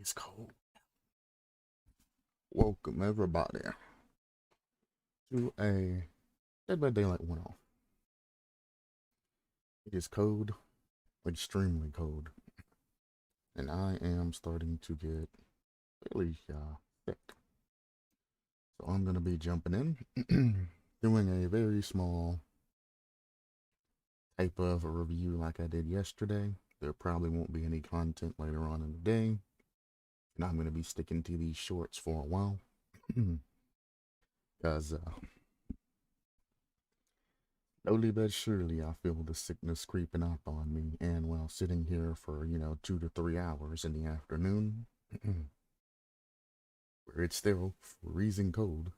It's cold. Welcome everybody to a Dead by Daylight one-off. It is cold, extremely cold, and I am starting to get really sick. So I'm gonna be jumping in, doing a very small type of a review like I did yesterday. There probably won't be any content later on in the day, and I'm gonna be sticking to these shorts for a while, because slowly but surely, I feel the sickness creeping up on me, and while sitting here for, 2 to 3 hours in the afternoon, where it's still freezing cold,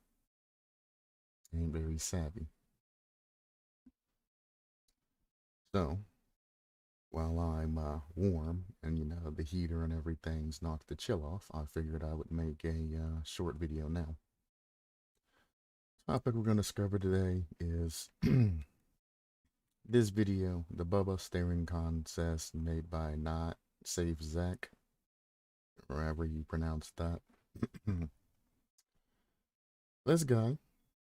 ain't very savvy. So, while I'm warm and, the heater and everything's knocked the chill off, I figured I would make a short video now. Topic we're going to discover today is this video, the Bubba staring contest made by Not Safe Zach, or however you pronounce that. This guy,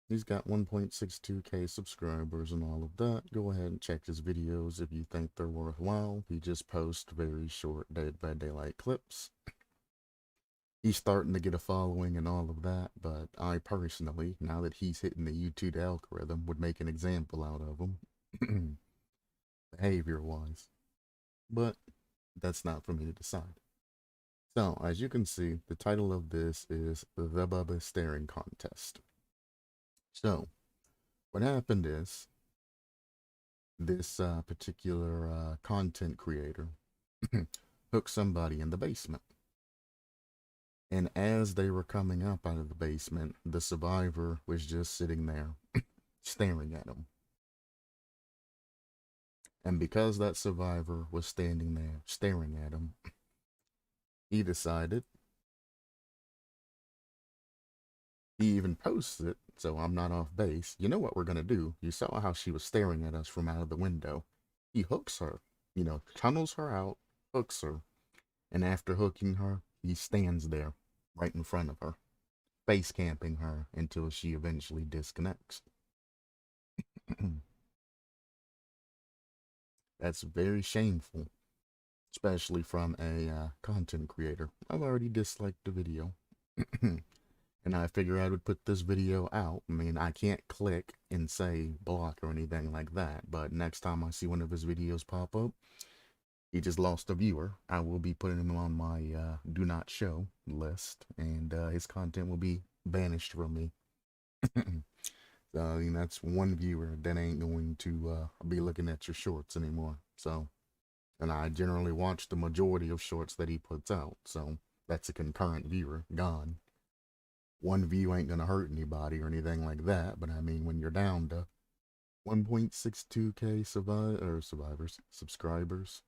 he's got 1.62k subscribers and all of that. Go ahead and check his videos if you think they're worthwhile. He just posts very short Dead by Daylight clips. He's starting to get a following and all of that, but I personally, now that he's hitting the YouTube algorithm, would make an example out of him, behavior-wise. But that's not for me to decide. So, as you can see, the title of this is The Bubba Staring Contest. So, what happened is, this particular content creator hooked somebody in the basement. And as they were coming up out of the basement, the survivor was just sitting there, staring at him. And because that survivor was standing there, staring at him, he decided, he even posts it, so I'm not off base. You know what we're gonna do? You saw how she was staring at us from out of the window. He hooks her, tunnels her out, hooks her, and after hooking her, he stands there, right in front of her, face camping her until she eventually disconnects. That's very shameful, especially from a content creator. I've already disliked the video. And I figure I would put this video out. I mean, I can't click and say block or anything like that, but next time I see one of his videos pop up, he just lost a viewer, I will be putting him on my do not show list, and his content will be banished from me. So, I mean, that's one viewer that ain't going to be looking at your shorts anymore. So, and I generally watch the majority of shorts that he puts out, so that's a concurrent viewer gone. One view ain't gonna hurt anybody or anything like that, but I mean, when you're down to 1.62k subscribers,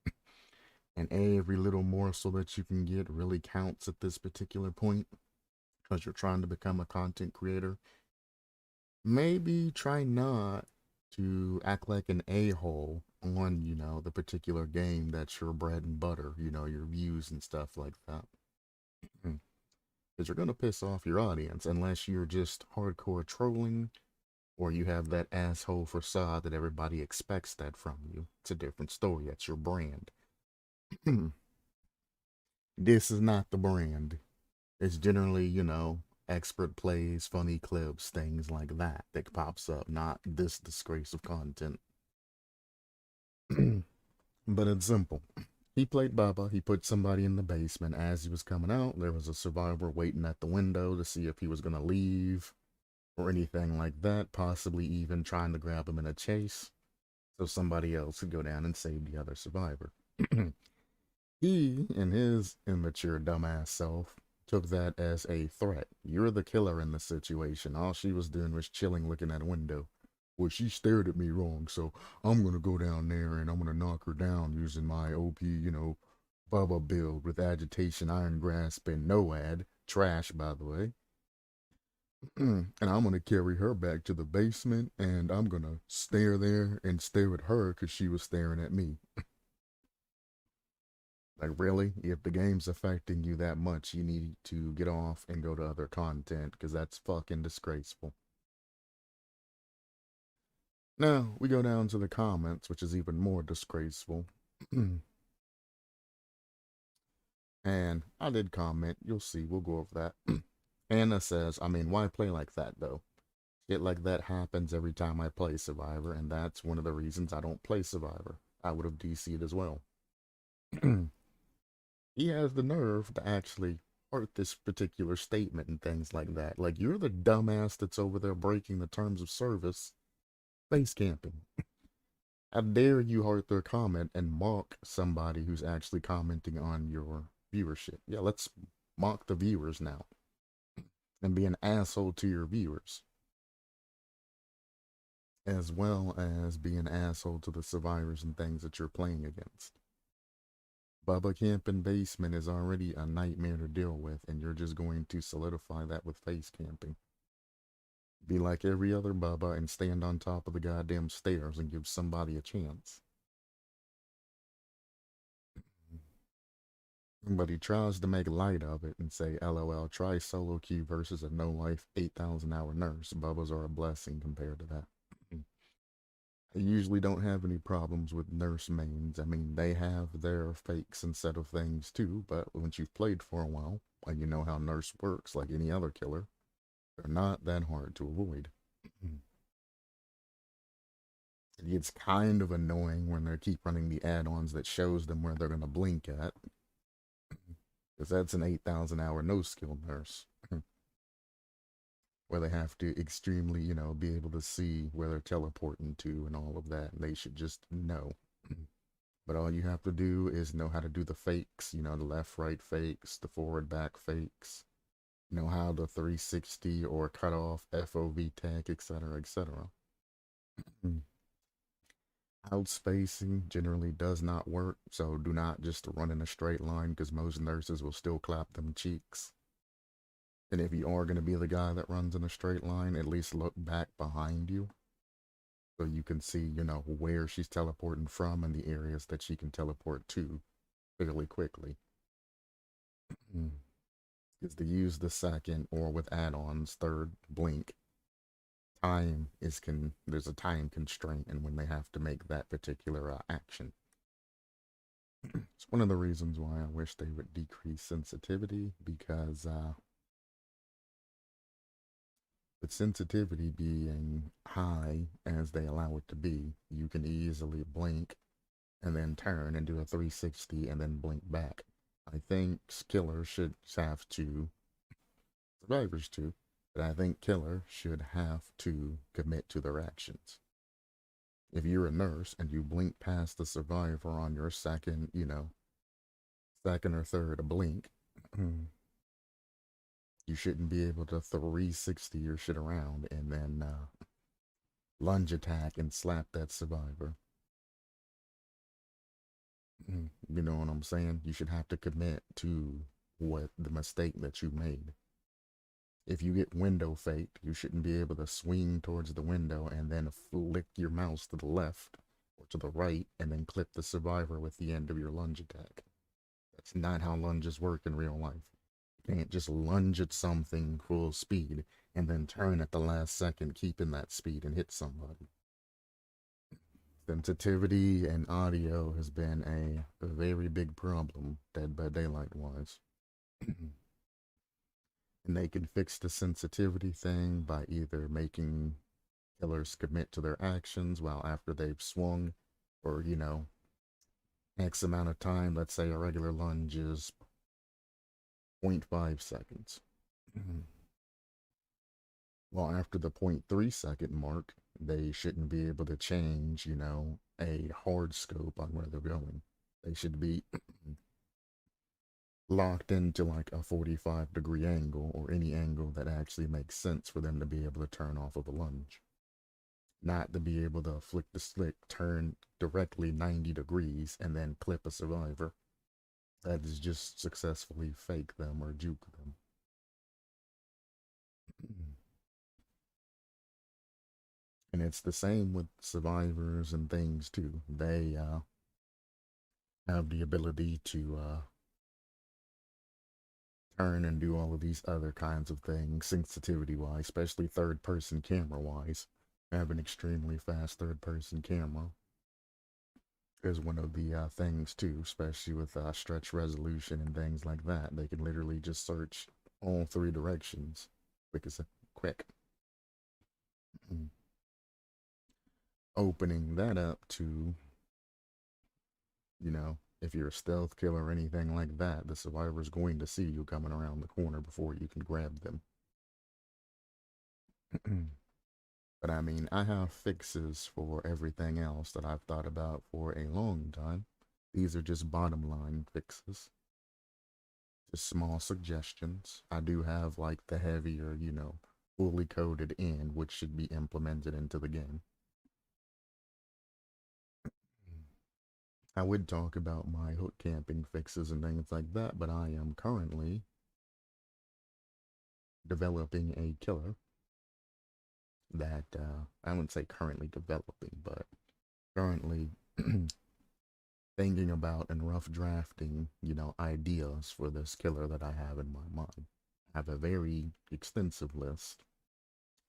and every little morsel that you can get really counts at this particular point, because you're trying to become a content creator, maybe try not to act like an a-hole on, the particular game that's your bread and butter, your views and stuff like that. Because you're going to piss off your audience unless you're just hardcore trolling or you have that asshole facade that everybody expects that from you. It's a different story. That's your brand. This is not the brand. It's generally, expert plays, funny clips, things like that pops up, not this disgrace of content. But it's simple. He played Bubba. He put somebody in the basement. As he was coming out, there was a survivor waiting at the window to see if he was going to leave or anything like that, possibly even trying to grab him in a chase so somebody else could go down and save the other survivor. He and his immature dumbass self took that as a threat. You're the killer in the situation. All she was doing was chilling looking at a window. Well, she stared at me wrong, so I'm gonna go down there and I'm gonna knock her down using my OP, Bubba build with agitation, iron grasp, and NOAD. Trash, by the way. And I'm gonna carry her back to the basement and I'm gonna stare there and stare at her because she was staring at me. Like, really? If the game's affecting you that much, you need to get off and go to other content, because that's fucking disgraceful. Now, we go down to the comments, which is even more disgraceful. And I did comment. You'll see. We'll go over that. Anna says, I mean, why play like that, though? Shit like that happens every time I play Survivor, and that's one of the reasons I don't play Survivor. I would have DC'd as well. He has the nerve to actually art this particular statement and things like that. Like, you're the dumbass that's over there breaking the terms of service, face camping. How dare you heart their comment and mock somebody who's actually commenting on your viewership? Yeah, let's mock the viewers now and be an asshole to your viewers, as well as be an asshole to the survivors and things that you're playing against. Bubba camping basement is already a nightmare to deal with, and you're just going to solidify that with face camping. Be like every other Bubba and stand on top of the goddamn stairs and give somebody a chance. But he tries to make light of it and say, LOL, try solo queue versus a no-life 8,000 hour nurse. Bubbas are a blessing compared to that. I usually don't have any problems with nurse mains. I mean, they have their fakes and set of things too, but once you've played for a while, and you know how nurse works like any other killer, they're not that hard to avoid. It gets kind of annoying when they keep running the add-ons that shows them where they're going to blink at, because that's an 8,000 hour no-skill nurse. Where they have to extremely, be able to see where they're teleporting to and all of that. And they should just know. But all you have to do is know how to do the fakes, the left right fakes, the forward back fakes, know how the 360 or cut off FOV tech, etc., etc. Outspacing generally does not work, so do not just run in a straight line because most nurses will still clap them cheeks. And if you are going to be the guy that runs in a straight line, at least look back behind you so you can see, where she's teleporting from and the areas that she can teleport to fairly quickly. Is to use the second or with add-ons third blink, there's a time constraint and when they have to make that particular action. It's one of the reasons why I wish they would decrease sensitivity, because with sensitivity being high as they allow it to be, you can easily blink and then turn and do a 360 and then blink back. I think killers should have to, survivors too, but I think killer should have to commit to their actions. If you're a nurse and you blink past the survivor on your second, second or third blink, you shouldn't be able to 360 your shit around and then lunge attack and slap that survivor. You know what I'm saying? You should have to commit to what the mistake that you made. If you get window faked, you shouldn't be able to swing towards the window and then flick your mouse to the left or to the right and then clip the survivor with the end of your lunge attack. That's not how lunges work in real life. You can't just lunge at something full speed and then turn at the last second, keeping that speed and hit somebody. Sensitivity and audio has been a very big problem, Dead by Daylight wise. And they can fix the sensitivity thing by either making killers commit to their actions while after they've swung, or, X amount of time. Let's say a regular lunge is 0.5 seconds. Well, after the 0.3 second mark, they shouldn't be able to change, a hard scope on where they're going. They should be locked into like a 45-degree angle or any angle that actually makes sense for them to be able to turn off of a lunge. Not to be able to flick the stick, turn directly 90 degrees, and then clip a survivor. That is just successfully fake them or juke them. And it's the same with survivors and things too. have the ability to turn and do all of these other kinds of things, sensitivity wise, especially third person camera wise. Have an extremely fast third person camera is one of the things too, especially with stretch resolution and things like that. They can literally just search all three directions quick as quick. Opening that up to, if you're a stealth killer or anything like that, the survivor's going to see you coming around the corner before you can grab them. But I mean, I have fixes for everything else that I've thought about for a long time. These are just bottom line fixes, just small suggestions. I do have like the heavier, fully coded end, which should be implemented into the game. I would talk about my hook camping fixes and things like that, but I am currently developing a killer that I wouldn't say currently developing, but currently thinking about and rough drafting, ideas for this killer that I have in my mind. I have a very extensive list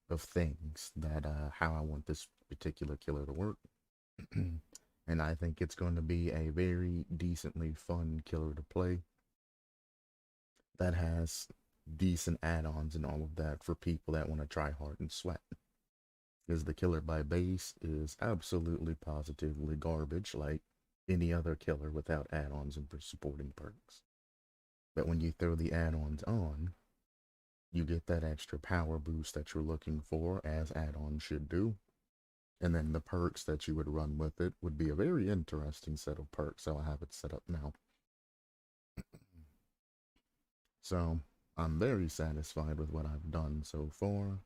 of things that how I want this particular killer to work. And I think it's going to be a very decently fun killer to play that has decent add-ons and all of that for people that want to try hard and sweat. Because the killer by base is absolutely positively garbage, like any other killer without add-ons and supporting perks. But when you throw the add-ons on, you get that extra power boost that you're looking for, as add-ons should do. And then the perks that you would run with it would be a very interesting set of perks, so I have it set up now. So I'm very satisfied with what I've done so far.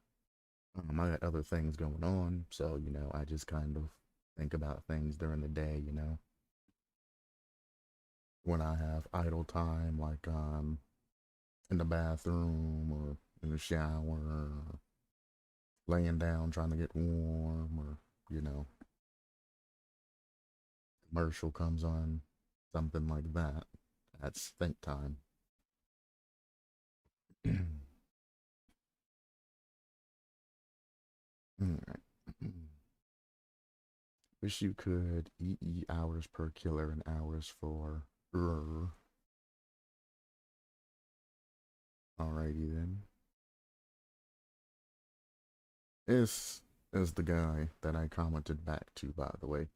I got other things going on, so I just kind of think about things during the day, when I have idle time, like in the bathroom or in the shower, or laying down trying to get warm, or commercial comes on, something like that. That's think time. Alright. Wish you could EE hours per killer and hours for Alrighty then. This is the guy that I commented back to, by the way.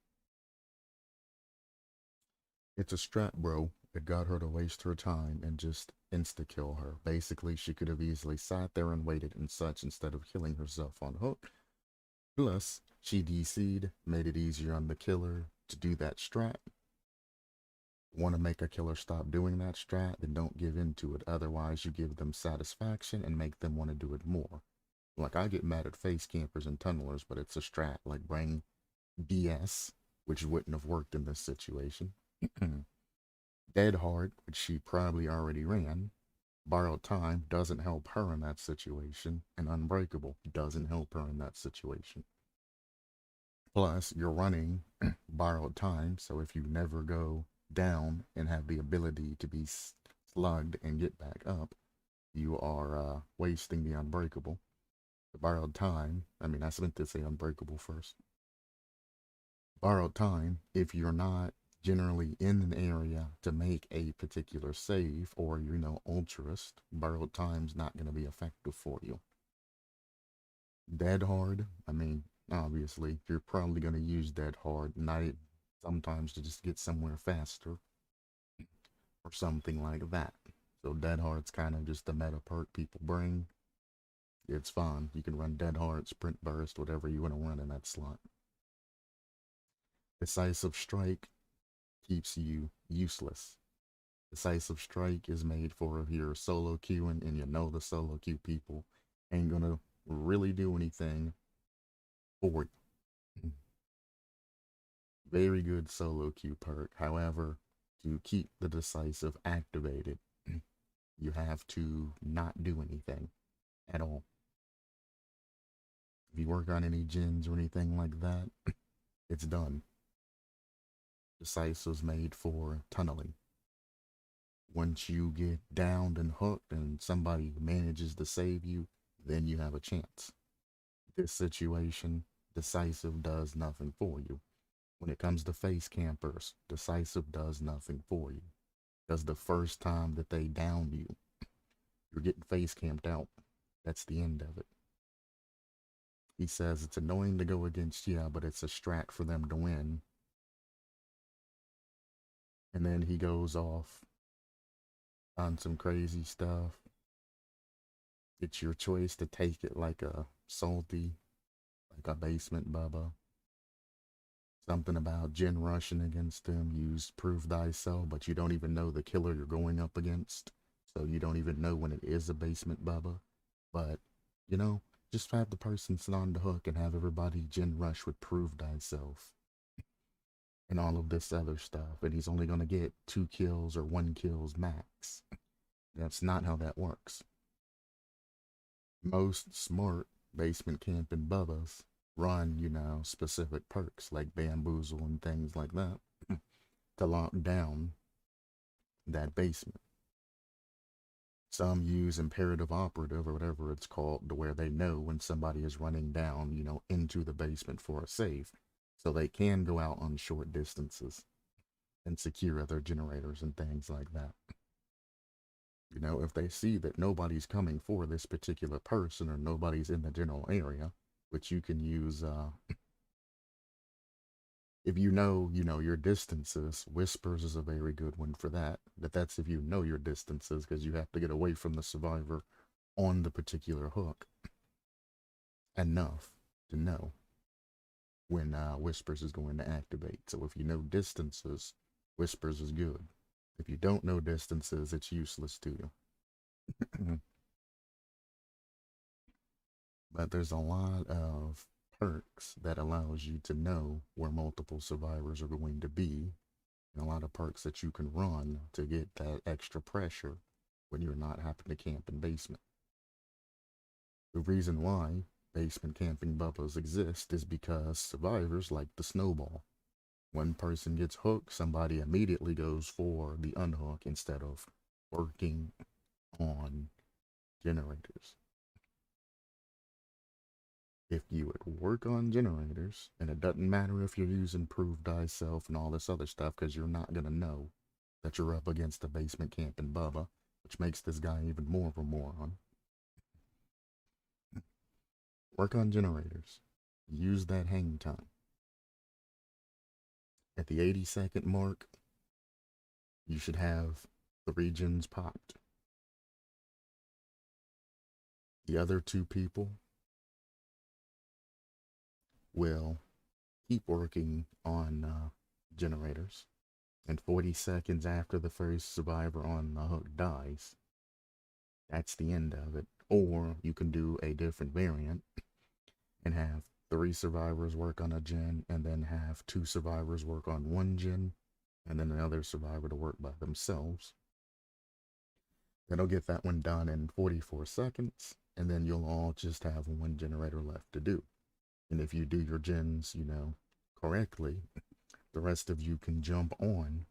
It's a strat, bro. It got her to waste her time and just insta-kill her. Basically, she could have easily sat there and waited and such instead of killing herself on hook. Plus, she DC'd, made it easier on the killer to do that strat. Want to make a killer stop doing that strat, then don't give in to it. Otherwise, you give them satisfaction and make them want to do it more. Like, I get mad at face campers and tunnelers, but it's a strat. Like, bring DS, which wouldn't have worked in this situation. Dead hard, which she probably already ran. Borrowed time doesn't help her in that situation, and unbreakable doesn't help her in that situation. Plus, you're running borrowed time, so if you never go down and have the ability to be slugged and get back up, you are wasting the unbreakable. The borrowed time, I mean, I meant to say unbreakable first. Borrowed time, if you're not generally in an area to make a particular save, or ultrist, borrowed time's not going to be effective for you. Dead hard, I mean, obviously you're probably going to use dead hard night sometimes to just get somewhere faster or something like that. So dead hard's kind of just the meta perk people bring. It's fun. You can run dead hard, sprint burst, whatever you want to run in that slot. Decisive strike keeps you useless. Decisive strike is made for if you're solo queuing and the solo queue people ain't gonna really do anything for you. Very good solo queue perk. However, to keep the decisive activated, you have to not do anything at all. If you work on any gens or anything like that, it's done. Decisive's made for tunneling. Once you get downed and hooked and somebody manages to save you, then you have a chance. This situation, Decisive does nothing for you. When it comes to face campers, Decisive does nothing for you. Because the first time that they down you, you're getting face camped out. That's the end of it. He says it's annoying to go against, yeah, but it's a strat for them to win. And then he goes off on some crazy stuff. It's your choice to take it like a salty, like a basement bubba. Something about Jin rushing against him, use prove thyself, but you don't even know the killer you're going up against. So you don't even know when it is a basement bubba. But, you know, just have the person sit on the hook and have everybody Jin rush with prove thyself. And all of this other stuff. And he's only going to get 2 kills or 1 kills max. That's not how that works. Most smart basement camping bubbas run, you know, specific perks like bamboozle and things like that to lock down that basement. Some use imperative operative or whatever it's called to where they know when somebody is running down, you know, into the basement for a save. So they can go out on short distances and secure other generators and things like that. You know, if they see that nobody's coming for this particular person or nobody's in the general area, which you can use, if you know your distances, whispers is a very good one for that. But that's if you know your distances, because you have to get away from the survivor on the particular hook enough to know when whispers is going to activate. So if you know distances, whispers is good. If you don't know distances, it's useless to you. But there's a lot of perks that allows you to know where multiple survivors are going to be, and a lot of perks that you can run to get that extra pressure when you're not having to camp in basement. The reason why basement camping bubbles exist is because survivors like the snowball. One person gets hooked, somebody immediately goes for the unhook instead of working on generators. If you would work on generators, and it doesn't matter if you're using prove thyself and all this other stuff, because you're not going to know that you're up against a basement camping bubba, which makes this guy even more of a moron. Work on generators. Use that hang time. At the 80-second mark, you should have the regions popped. The other 2 people will keep working on generators, and 40 seconds after the first survivor on the hook dies, that's the end of it. Or you can do a different variant and have 3 survivors work on a gen, and then have 2 survivors work on 1 gen, and then another survivor to work by themselves. That'll get that one done in 44 seconds, and then you'll all just have 1 generator left to do. And if you do your gens, you know, correctly, the rest of you can jump on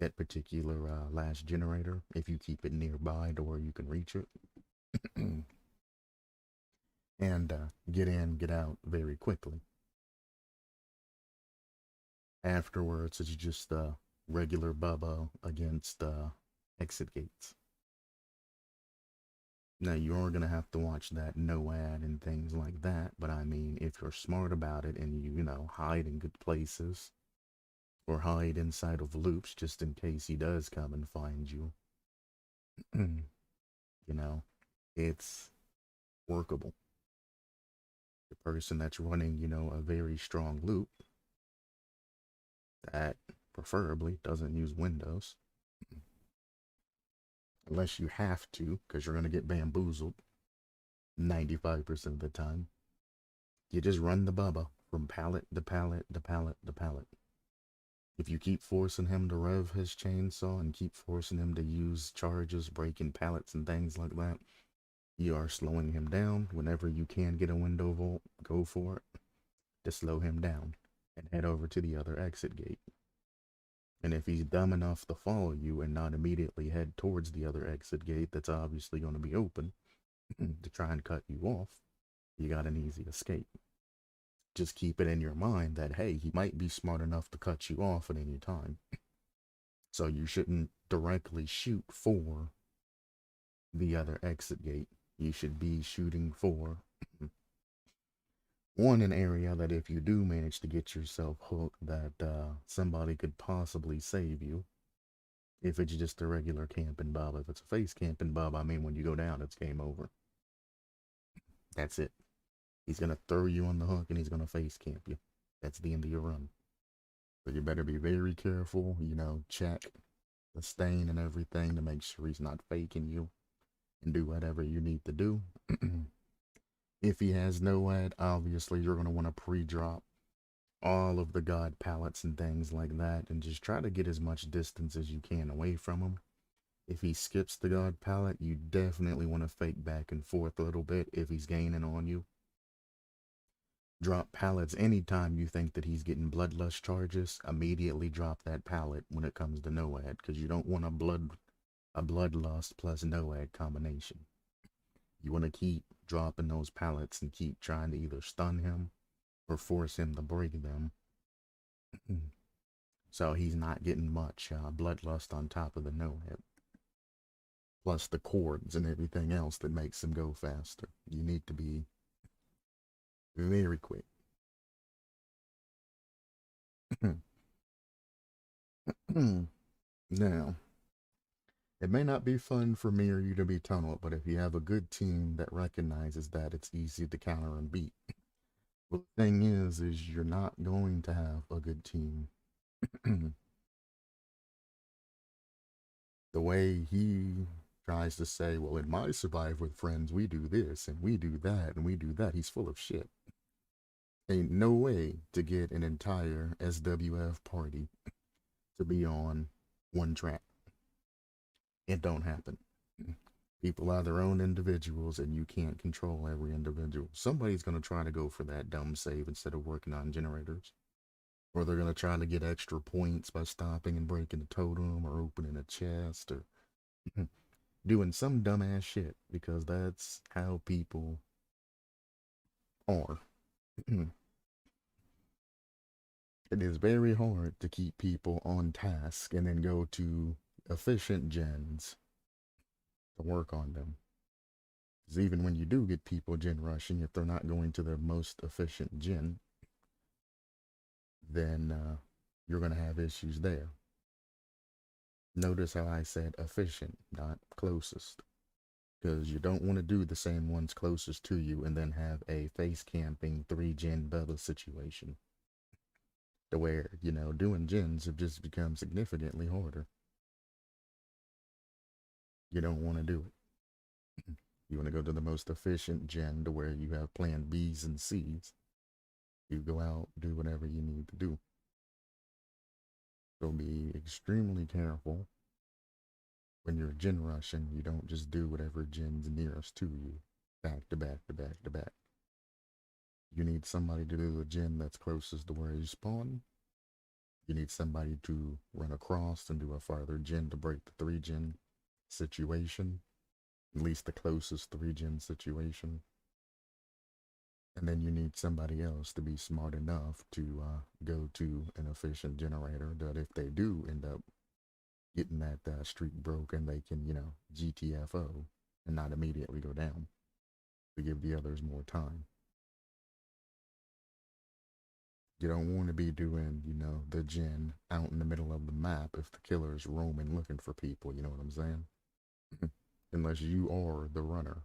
that particular last generator if you keep it nearby to where you can reach it. And get in, get out very quickly. Afterwards, it's just regular Bubba against exit gates. Now, you are going to have to watch that no ad and things like that, but I mean, if you're smart about it and you know, hide in good places, or hide inside of loops just in case he does come and find you, you know, it's workable. The person that's running, you know, a very strong loop that preferably doesn't use Windows, unless you have to, because you're going to get bamboozled 95% of the time. You just run the Bubba from pallet to pallet to pallet to pallet. If you keep forcing him to rev his chainsaw and keep forcing him to use charges, breaking pallets and things like that, you are slowing him down. Whenever you can get a window vault, go for it to slow him down and head over to the other exit gate. And if he's dumb enough to follow you and not immediately head towards the other exit gate that's obviously going to be open to try and cut you off, you got an easy escape. Just keep it in your mind that, hey, he might be smart enough to cut you off at any time. So you shouldn't directly shoot for the other exit gate. You should be shooting for an area that if you do manage to get yourself hooked, that somebody could possibly save you. If it's just a regular camping bob. If it's a face camping bob, I mean, when you go down, it's game over. That's it. He's going to throw you on the hook and he's going to face camp you. That's the end of your run. So you better be very careful, check the stain and everything to make sure he's not faking you, and do whatever you need to do. If he has no ad, obviously you're going to want to pre-drop all of the god palettes and things like that, and just try to get as much distance as you can away from him. If he skips the god palette, you definitely want to fake back and forth a little bit if he's gaining on you. Drop pallets anytime you think that he's getting bloodlust charges. Immediately drop that pallet when it comes to NOAD, because you don't want a bloodlust plus NOAD combination. You want to keep dropping those pallets and keep trying to either stun him or force him to break them. So he's not getting much bloodlust on top of the NOAD. Plus the cords and everything else that makes him go faster. You need to be very quick. Now, it may not be fun for me or you to be tunneled, but if you have a good team that recognizes that, it's easy to counter and beat. But the thing is you're not going to have a good team. The way he tries to say, well, in my Survive with Friends, we do this and we do that and we do that, he's full of shit. Ain't no way to get an entire SWF party to be on one track. It don't happen. People are their own individuals and you can't control every individual. Somebody's going to try to go for that dumb save instead of working on generators. Or they're going to try to get extra points by stopping and breaking a totem or opening a chest or doing some dumbass shit, because that's how people are. It is very hard to keep people on task and then go to efficient gens to work on them. Because even when you do get people gen rushing, if they're not going to their most efficient gen, then you're going to have issues there. Notice how I said efficient, not closest. Because you don't want to do the same ones closest to you and then have a face camping 3-gen Bubba situation. To where, doing gens have just become significantly harder. You don't want to do it. You want to go to the most efficient gen to where you have plan Bs and Cs. You go out, do whatever you need to do. So be extremely careful when you're gen rushing. You don't just do whatever gen's nearest to you, back to back to back to back. You need somebody to do the gen that's closest to where you spawn. You need somebody to run across and do a farther gen to break the 3-gen situation, at least the closest 3-gen situation. And then you need somebody else to be smart enough to go to an efficient generator that if they do end up getting that streak broken, they can, GTFO and not immediately go down to give the others more time. You don't want to be doing, the gen out in the middle of the map if the killer's roaming looking for people, you know what I'm saying? Unless you are the runner.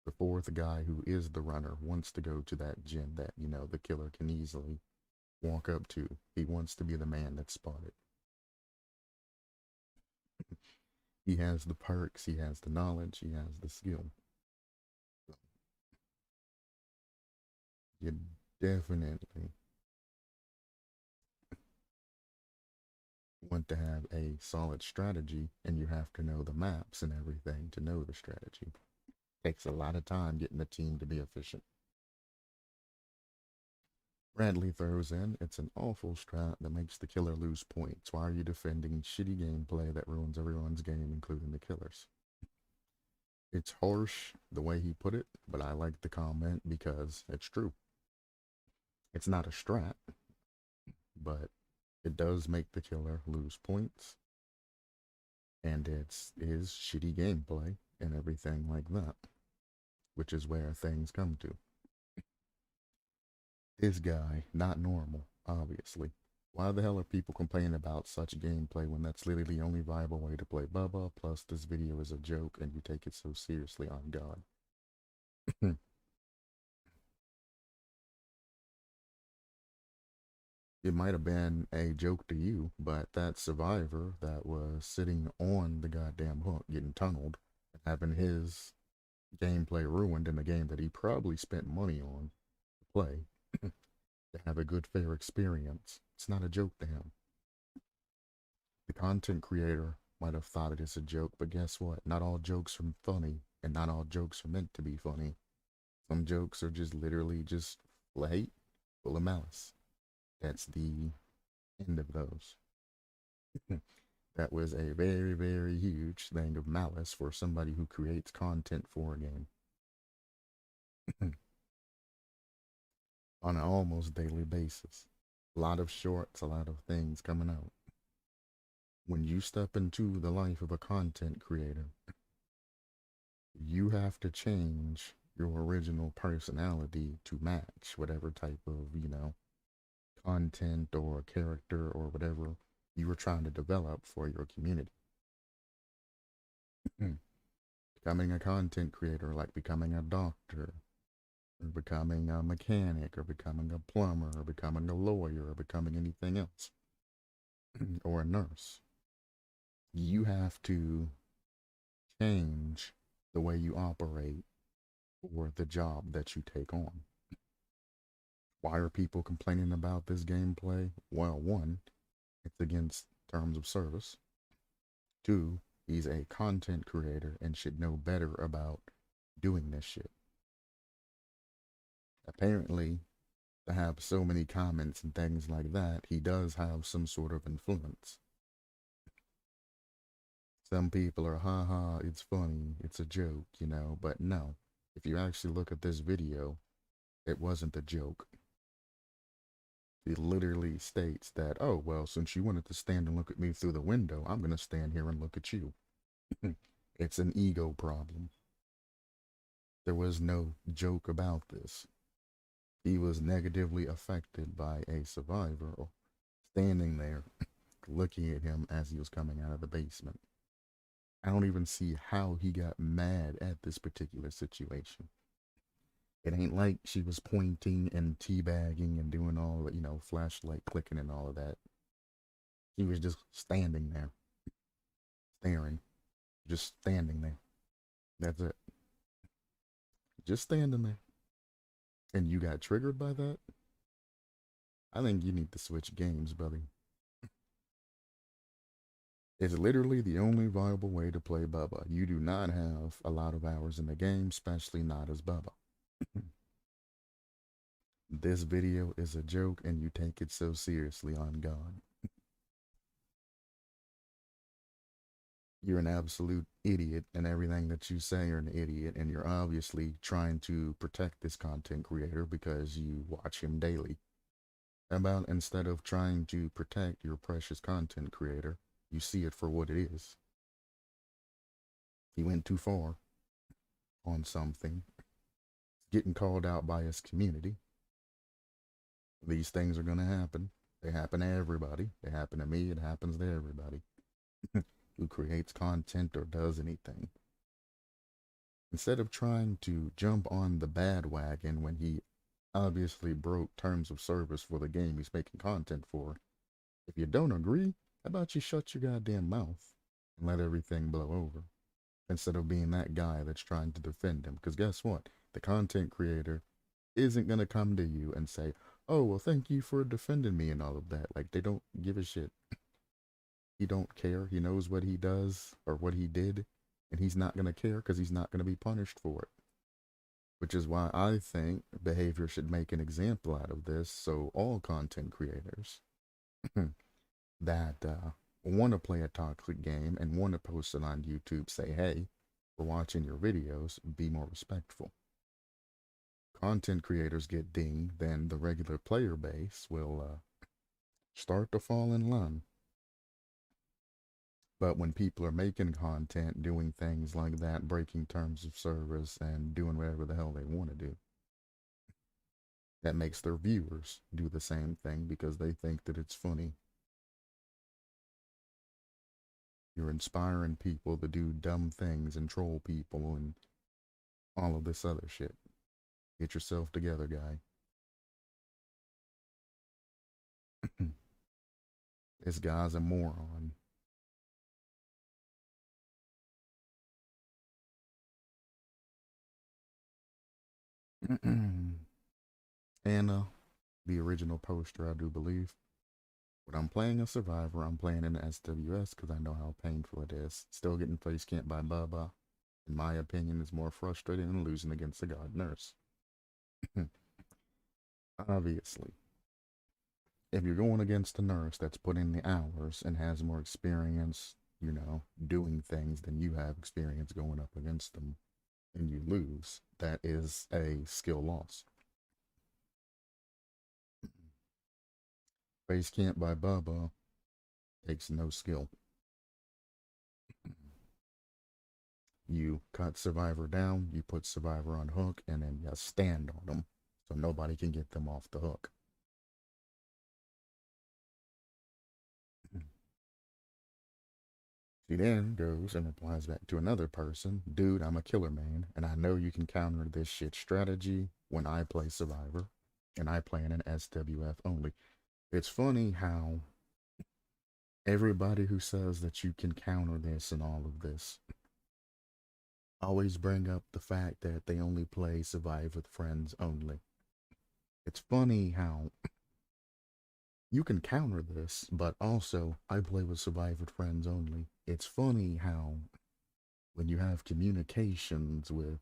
The fourth guy who is the runner wants to go to that gen that, the killer can easily walk up to. He wants to be the man that's spotted. He has the perks, he has the knowledge, he has the skill. You definitely want to have a solid strategy, and you have to know the maps and everything to know the strategy. Takes a lot of time getting the team to be efficient. Bradley throws in, it's an awful strat that makes the killer lose points. Why are you defending shitty gameplay that ruins everyone's game, including the killers? It's harsh the way he put it, but I like the comment because it's true. It's not a strat, but it does make the killer lose points, and it's his shitty gameplay and everything like that, which is where things come to. This guy, not normal, obviously. Why the hell are people complaining about such gameplay when that's literally the only viable way to play Bubba? Plus, this video is a joke and you take it so seriously on God. It might have been a joke to you, but that survivor that was sitting on the goddamn hook getting tunneled and having his gameplay ruined in a game that he probably spent money on to play to have a good, fair experience. It's not a joke to him. The content creator might have thought it is a joke, but guess what? Not all jokes are funny, and not all jokes are meant to be funny. Some jokes are just literally just full of hate, full of malice. That's the end of those. That was a very, very huge thing of malice for somebody who creates content for a game. On an almost daily basis. A lot of shorts, a lot of things coming out. When you step into the life of a content creator, you have to change your original personality to match whatever type of, content or character or whatever you were trying to develop for your community. Becoming a content creator, like becoming a doctor, or becoming a mechanic, or becoming a plumber, or becoming a lawyer, or becoming anything else, or a nurse. You have to change the way you operate for the job that you take on. Why are people complaining about this gameplay? Well, one, it's against terms of service. Two, he's a content creator and should know better about doing this shit. Apparently, to have so many comments and things like that, he does have some sort of influence. Some people are, haha, it's funny, it's a joke, but no. If you actually look at this video, it wasn't a joke. He literally states that, oh, well, since you wanted to stand and look at me through the window, I'm going to stand here and look at you. It's an ego problem. There was no joke about this. He was negatively affected by a survivor standing there looking at him as he was coming out of the basement. I don't even see how he got mad at this particular situation. It ain't like she was pointing and teabagging and doing all the, flashlight clicking and all of that. He was just standing there, staring, just standing there. That's it. Just standing there. And you got triggered by that? I think you need to switch games, buddy. It's literally the only viable way to play Bubba. You do not have a lot of hours in the game, especially not as Bubba. This video is a joke and you take it so seriously on God. You're an absolute idiot, and everything that you say, you're an idiot, and you're obviously trying to protect this content creator because you watch him daily. About instead of trying to protect your precious content creator, you see it for what it is. He went too far on something, getting called out by his community. These things are going to happen. They happen to everybody. They happen to me. It happens to everybody who creates content or does anything. Instead of trying to jump on the bad wagon when he obviously broke terms of service for the game he's making content for, if you don't agree, how about you shut your goddamn mouth and let everything blow over? Instead of being that guy that's trying to defend him. Because guess what? The content creator isn't going to come to you and say, oh, well, thank you for defending me and all of that. Like, they don't give a shit. He don't care. He knows what he does or what he did, and he's not going to care because he's not going to be punished for it. which is why I think behavior should make an example out of this, so all content creators that want to play a toxic game and want to post it on YouTube say, hey, we're watching your videos, be more respectful. Content creators get dinged, then the regular player base will start to fall in line. But when people are making content, doing things like that, breaking terms of service, and doing whatever the hell they want to do, that makes their viewers do the same thing because they think that it's funny. You're inspiring people to do dumb things and troll people and all of this other shit. Get yourself together, guy. This guy's a moron. Anna, the original poster, I do believe. When I'm playing a Survivor, I'm playing in the SWS because I know how painful it is. Still getting face camped by Bubba, in my opinion, is more frustrating than losing against the God Nurse. Obviously. If you're going against a nurse that's put in the hours and has more experience, doing things than you have experience going up against them, and you lose, that is a skill loss. Face camp by Bubba takes no skill. You cut Survivor down, you put Survivor on hook, and then you stand on them so nobody can get them off the hook. She then goes and replies back to another person, dude, I'm a killer man, and I know you can counter this shit strategy when I play Survivor, and I play in an SWF only. It's funny how everybody who says that you can counter this and all of this always bring up the fact that they only play Survive with friends only. It's funny how you can counter this, but also I play with Survive with friends only. It's funny how when you have communications with,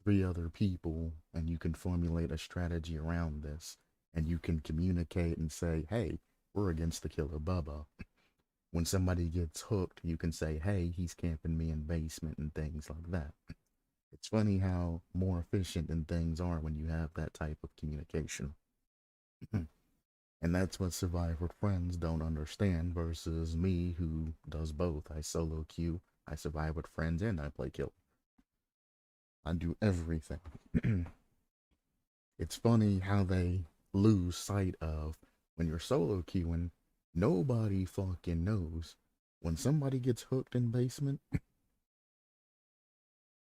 3 other people and you can formulate a strategy around this and you can communicate and say, hey, we're against the killer Bubba. When somebody gets hooked, you can say, hey, he's camping me in basement and things like that. It's funny how more efficient than things are when you have that type of communication. And that's what Survive with Friends don't understand versus me who does both. I solo queue, I survive with friends, and I play kill. I do everything. It's funny how they lose sight of when you're solo queuing, nobody fucking knows. When somebody gets hooked in basement,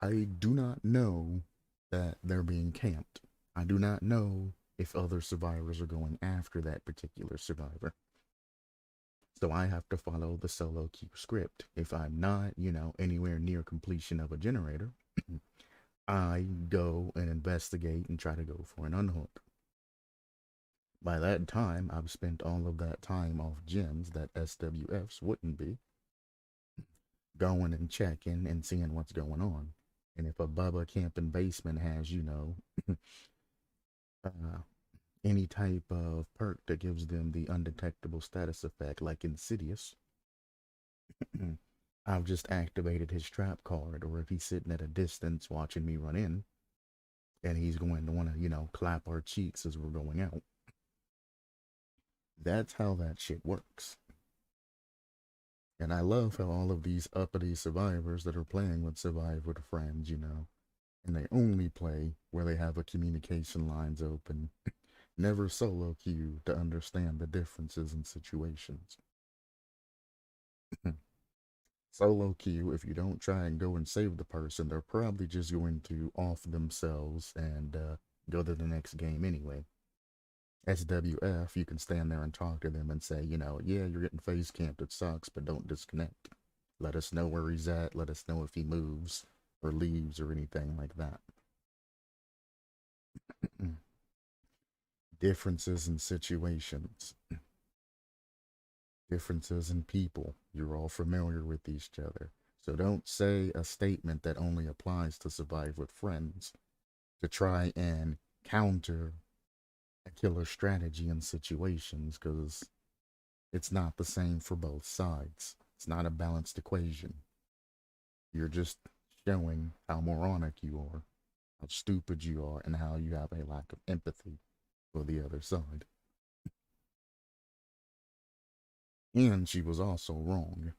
I do not know that they're being camped. I do not know if other survivors are going after that particular survivor. So I have to follow the solo queue script. If I'm not, anywhere near completion of a generator, I go and investigate and try to go for an unhook. By that time, I've spent all of that time off gems that SWFs wouldn't be, going and checking and seeing what's going on. And if a Bubba camping basement has, uh, any type of perk that gives them the undetectable status effect, like Insidious, I've just activated his trap card. Or if he's sitting at a distance watching me run in, and he's going to want to, clap our cheeks as we're going out. That's how that shit works. And I love how all of these uppity survivors that are playing with Survive with friends, and they only play where they have a communication lines open, never solo queue to understand the differences in situations. Solo queue, if you don't try and go and save the person, they're probably just going to off themselves and go to the next game anyway. SWF, you can stand there and talk to them and say, yeah, you're getting face camped, it sucks, but don't disconnect. Let us know where he's at, let us know if he moves or leaves or anything like that. Differences in situations, differences in people. You're all familiar with each other. So don't say a statement that only applies to Survive with Friends to try and counter a killer strategy in situations, because it's not the same for both sides. It's not a balanced equation. You're just showing how moronic you are, how stupid you are, and how you have a lack of empathy for the other side. And she was also wrong.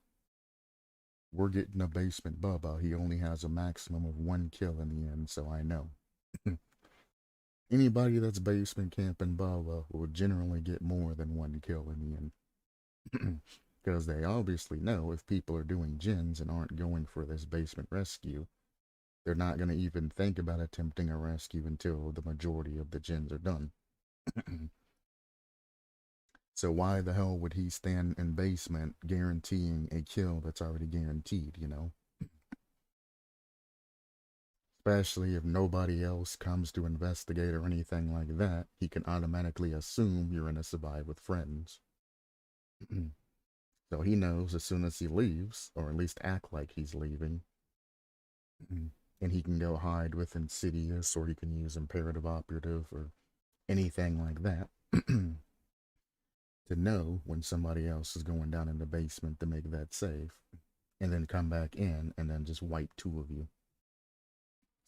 We're getting a basement Bubba. He only has a maximum of 1 kill in the end, so I know. Anybody that's basement camping Bubba will generally get more than 1 kill in the end. Because they obviously know if people are doing gens and aren't going for this basement rescue, they're not going to even think about attempting a rescue until the majority of the gens are done. So why the hell would he stand in basement guaranteeing a kill that's already guaranteed, you know? Especially if nobody else comes to investigate or anything like that, he can automatically assume you're in a survive with friends. So he knows as soon as he leaves, or at least act like he's leaving, and he can go hide with Insidious, or he can use Imperative Operative, or anything like that, to know when somebody else is going down in the basement to make that save, and then come back in and then just wipe two of you.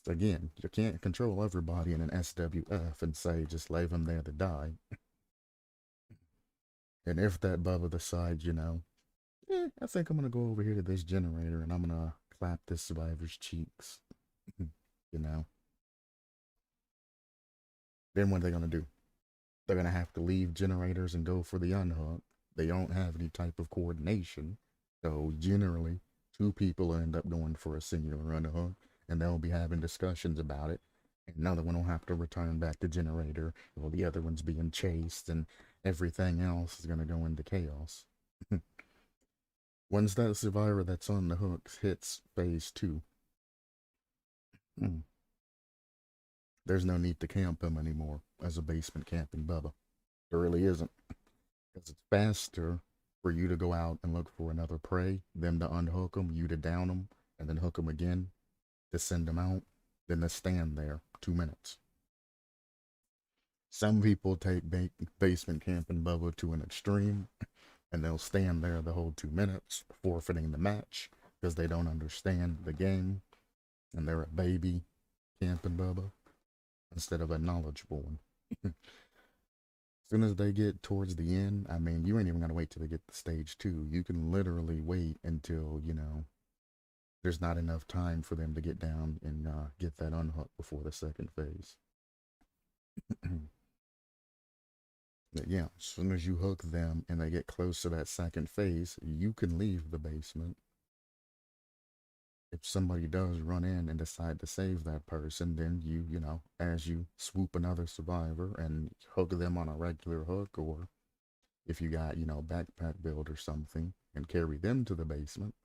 So again, you can't control everybody in an SWF and say just leave them there to die. And if that Bubba decides, you know, I think I'm gonna go over here to this generator and I'm gonna clap this survivor's cheeks, you know, then what are they gonna do? They're gonna have to leave generators and go for the unhook. They don't have any type of coordination, so generally, two people end up going for a singular unhook, and they'll be having discussions about it. And another one will have to return back to generator, while the other one's being chased, and everything else is gonna go into chaos. Once that survivor that's on the hooks hits phase 2, there's no need to camp him anymore as a basement camping Bubba. There really isn't. Because it's faster for you to go out and look for another prey, them to unhook them, you to down them, and then hook them again to send them out, than to stand there 2 minutes. Some people take basement camping Bubba to an extreme, and they'll stand there the whole 2 minutes, forfeiting the match because they don't understand the game, and they're a baby camping Bubba instead of a knowledgeable one. As soon as they get towards the end, I mean, you ain't even gonna wait till they get to stage 2. You can literally wait until, you know, there's not enough time for them to get down and get that unhook before the second phase. But yeah, as soon as you hook them and they get close to that second phase, you can leave the basement. If somebody does run in and decide to save that person, then you know, as you swoop another survivor and hook them on a regular hook, or if you got, you know, backpack build or something, and carry them to the basement,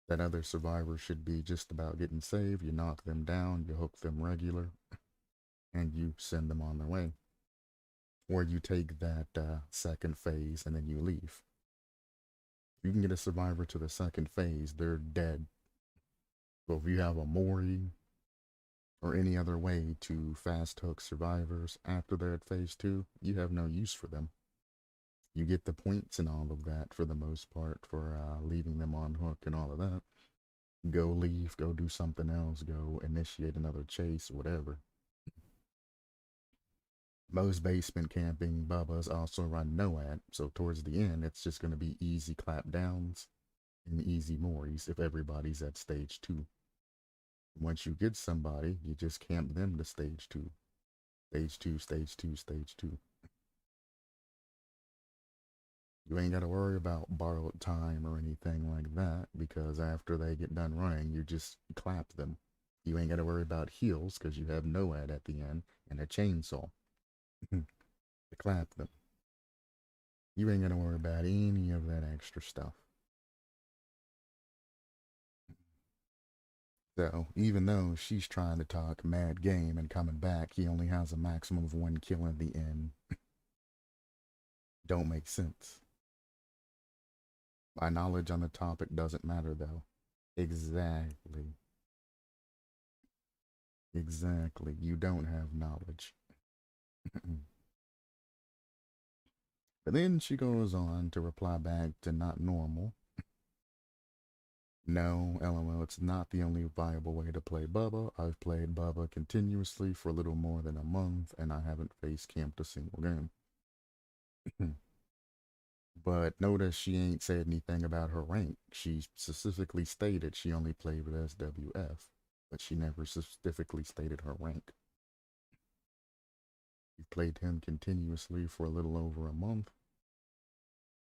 that other survivor should be just about getting saved. You knock them down, you hook them regular, and you send them on their way. Or you take that second phase and then you leave. You can get a survivor to the second phase, they're dead. So if you have a Mori or any other way to fast hook survivors after they're at phase 2, you have no use for them. You get the points and all of that for the most part for leaving them on hook and all of that. Go leave, go do something else, go initiate another chase, whatever. Most basement camping Bubbas also run NOAD, so towards the end, it's just going to be easy clap downs and easy Moris if everybody's at stage 2. Once you get somebody, you just camp them to stage 2. Stage 2, stage 2, stage 2. You ain't got to worry about borrowed time or anything like that, because after they get done running, you just clap them. You ain't got to worry about heals because you have NOAD at the end and a chainsaw to clap them. You ain't got to worry about any of that extra stuff. So, even though she's trying to talk mad game and coming back, he only has a maximum of 1 kill in the end. Don't make sense. My knowledge on the topic doesn't matter, though. Exactly. Exactly. You don't have knowledge. But then she goes on to reply back to not normal. No, LOL, it's not the only viable way to play Bubba. I've played Bubba continuously for a little more than a month, and I haven't face camped a single game. But notice she ain't said anything about her rank. She specifically stated she only played with SWF, but she never specifically stated her rank. You've played him continuously for a little over a month.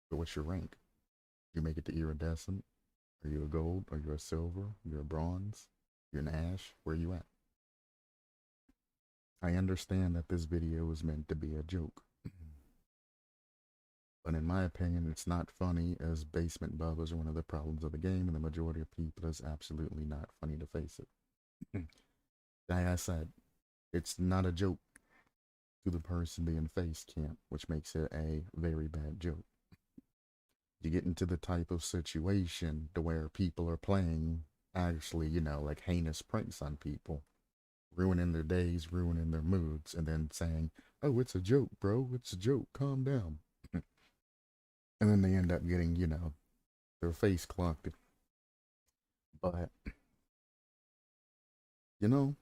So what's your rank? You make it to iridescent? Are you a gold? Are you a silver? You're a bronze? You're an ash? Where are you at? I understand that this video is meant to be a joke. But in my opinion, it's not funny, as basement bubbles are one of the problems of the game, and the majority of people is absolutely not funny, to face it. Like I said, it's not a joke to the person being face camp, which makes it a very bad joke. You get into the type of situation to where people are playing actually, like heinous pranks on people, ruining their days, ruining their moods, and then saying, "Oh, it's a joke, bro. It's a joke. Calm down." And then they end up getting, their face clocked. But, you know,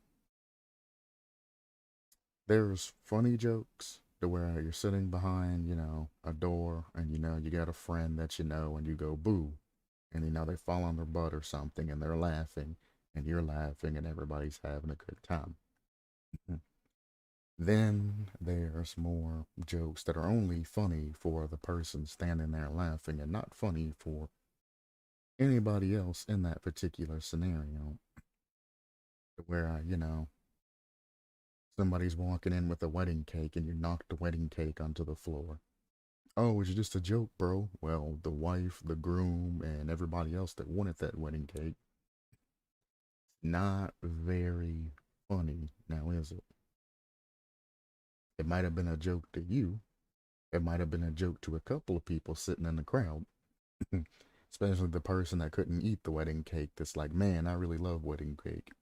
there's funny jokes to where you're sitting behind, a door, and you got a friend that and you go boo, and they fall on their butt or something, and they're laughing, and you're laughing, and everybody's having a good time. Then there's more jokes that are only funny for the person standing there laughing and not funny for anybody else in that particular scenario. Where, somebody's walking in with a wedding cake and you knock the wedding cake onto the floor. Oh, it's just a joke, bro. Well, the wife, the groom, and everybody else that wanted that wedding cake, not very funny, now is it? It might have been a joke to you. It might have been a joke to a couple of people sitting in the crowd. Especially the person that couldn't eat the wedding cake that's like, man, I really love wedding cake.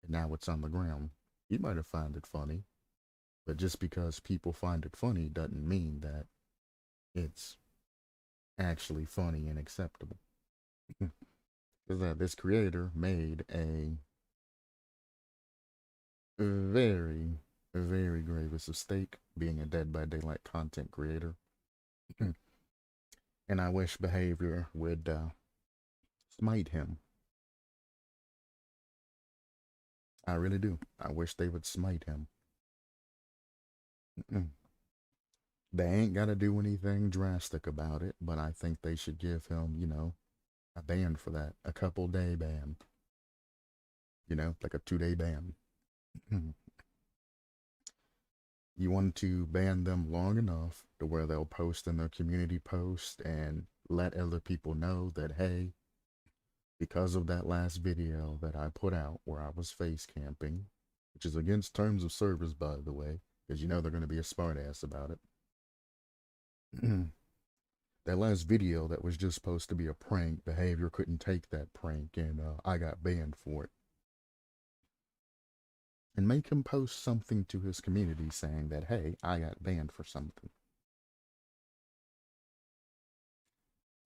And now it's on the ground. You might have found it funny. But just because people find it funny doesn't mean that it's actually funny and acceptable. Because this creator made a very, very grievous mistake being a Dead by Daylight content creator. And I wish behavior would smite him. I really do. I wish they would smite him. They ain't got to do anything drastic about it, but I think they should give him, a ban for that. A couple day ban. Like a 2-day ban. You want to ban them long enough to where they'll post in their community post and let other people know that, hey, because of that last video that I put out where I was face camping, which is against terms of service, by the way, because they're going to be a smartass about it. That last video that was just supposed to be a prank, behavior couldn't take that prank, and I got banned for it. And make him post something to his community saying that, hey, I got banned for something.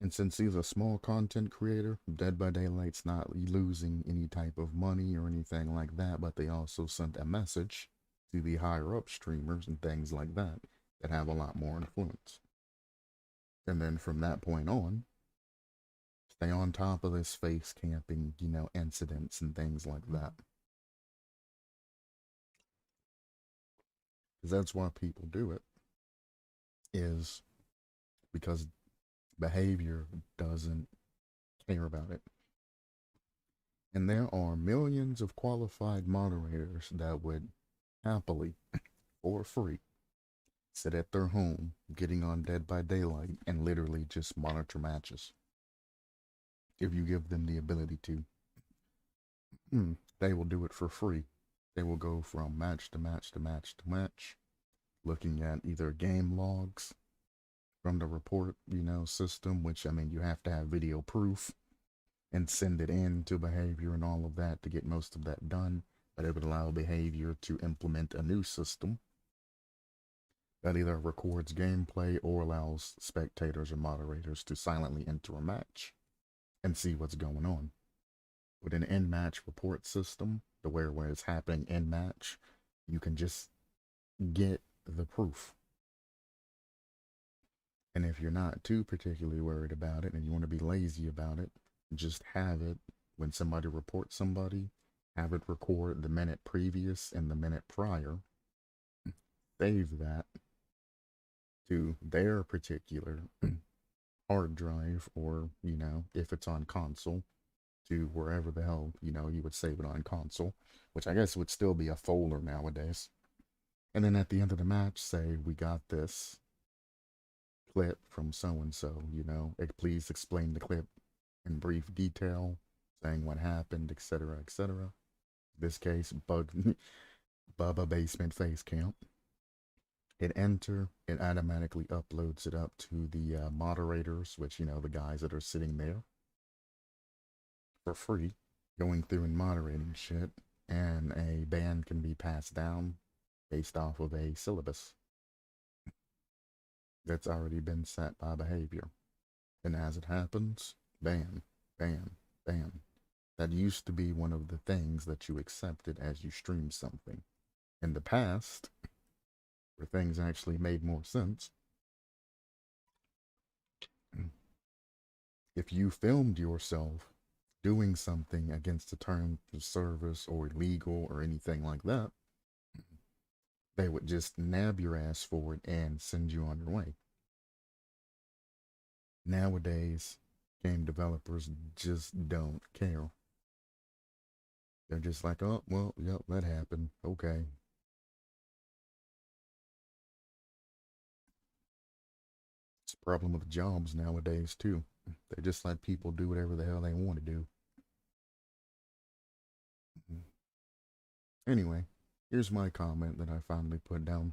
And since he's a small content creator, Dead by Daylight's not losing any type of money or anything like that, but they also sent a message to the higher up streamers and things like that that have a lot more influence. And then from that point on, stay on top of this face camping, incidents and things like that. Because that's why people do it, is because behavior doesn't care about it. And there are millions of qualified moderators that would happily, for free, sit at their home, getting on Dead by Daylight, and literally just monitor matches. If you give them the ability to, they will do it for free. They will go from match to match to match to match, looking at either game logs from the report, system, which, you have to have video proof, and send it in to behavior and all of that to get most of that done. but it would allow behavior to implement a new system that either records gameplay or allows spectators or moderators to silently enter a match and see what's going on. With an in-match report system, the where it's happening in-match, you can just get the proof. And if you're not too particularly worried about it and you want to be lazy about it, just have it when somebody reports somebody, have it record the minute previous and the minute prior. Save that to their particular hard drive, or, if it's on console, to wherever the hell, you would save it on console, which I guess would still be a folder nowadays. And then at the end of the match, say, we got this clip from so-and-so, please explain the clip in brief detail, saying what happened, etc., etc. This case, Bubba Basement Face Camp. Hit enter, it automatically uploads it up to the moderators, which, the guys that are sitting there for free, going through and moderating shit, and a ban can be passed down based off of a syllabus that's already been set by behavior. And as it happens, ban, ban, ban. That used to be one of the things that you accepted as you streamed something. In the past, where things actually made more sense, if you filmed yourself doing something against the terms of service or illegal or anything like that, they would just nab your ass for it and send you on your way. Nowadays, game developers just don't care. They're just like, oh, well, yep, that happened. Okay. It's a problem with jobs nowadays, too. They just let people do whatever the hell they want to do. Anyway, here's my comment that I finally put down.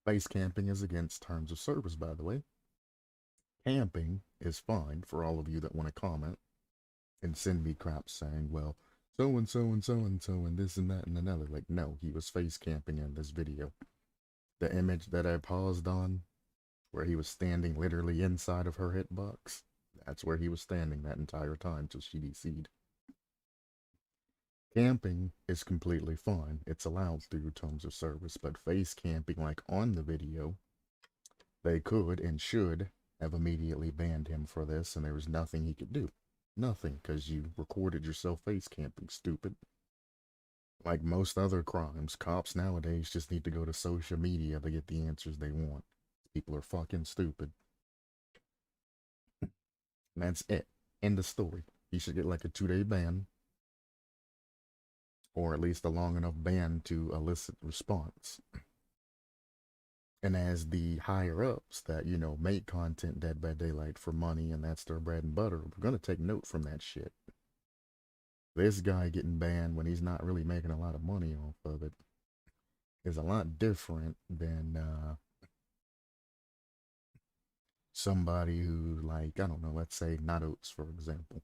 Base camping is against terms of service, by the way. Camping is fine for all of you that want to comment and send me crap saying, well, so and so and so and so and this and that and another. Like, no, he was face camping in this video. The image that I paused on, where he was standing literally inside of her hitbox, that's where he was standing that entire time till she DC'd. Camping is completely fine. It's allowed through terms of service, but face camping, like on the video, they could and should have immediately banned him for this, and there was nothing he could do. Nothing, because you recorded yourself face camping, stupid. Like most other crimes, cops nowadays just need to go to social media to get the answers they want. People are fucking stupid. And that's it. End of story. He should get like a 2-day ban, or at least a long enough ban to elicit response. And as the higher ups that, make content Dead by Daylight for money and that's their bread and butter, we're going to take note from that shit. This guy getting banned when he's not really making a lot of money off of it is a lot different than somebody who, like, I don't know, let's say Nototes, for example.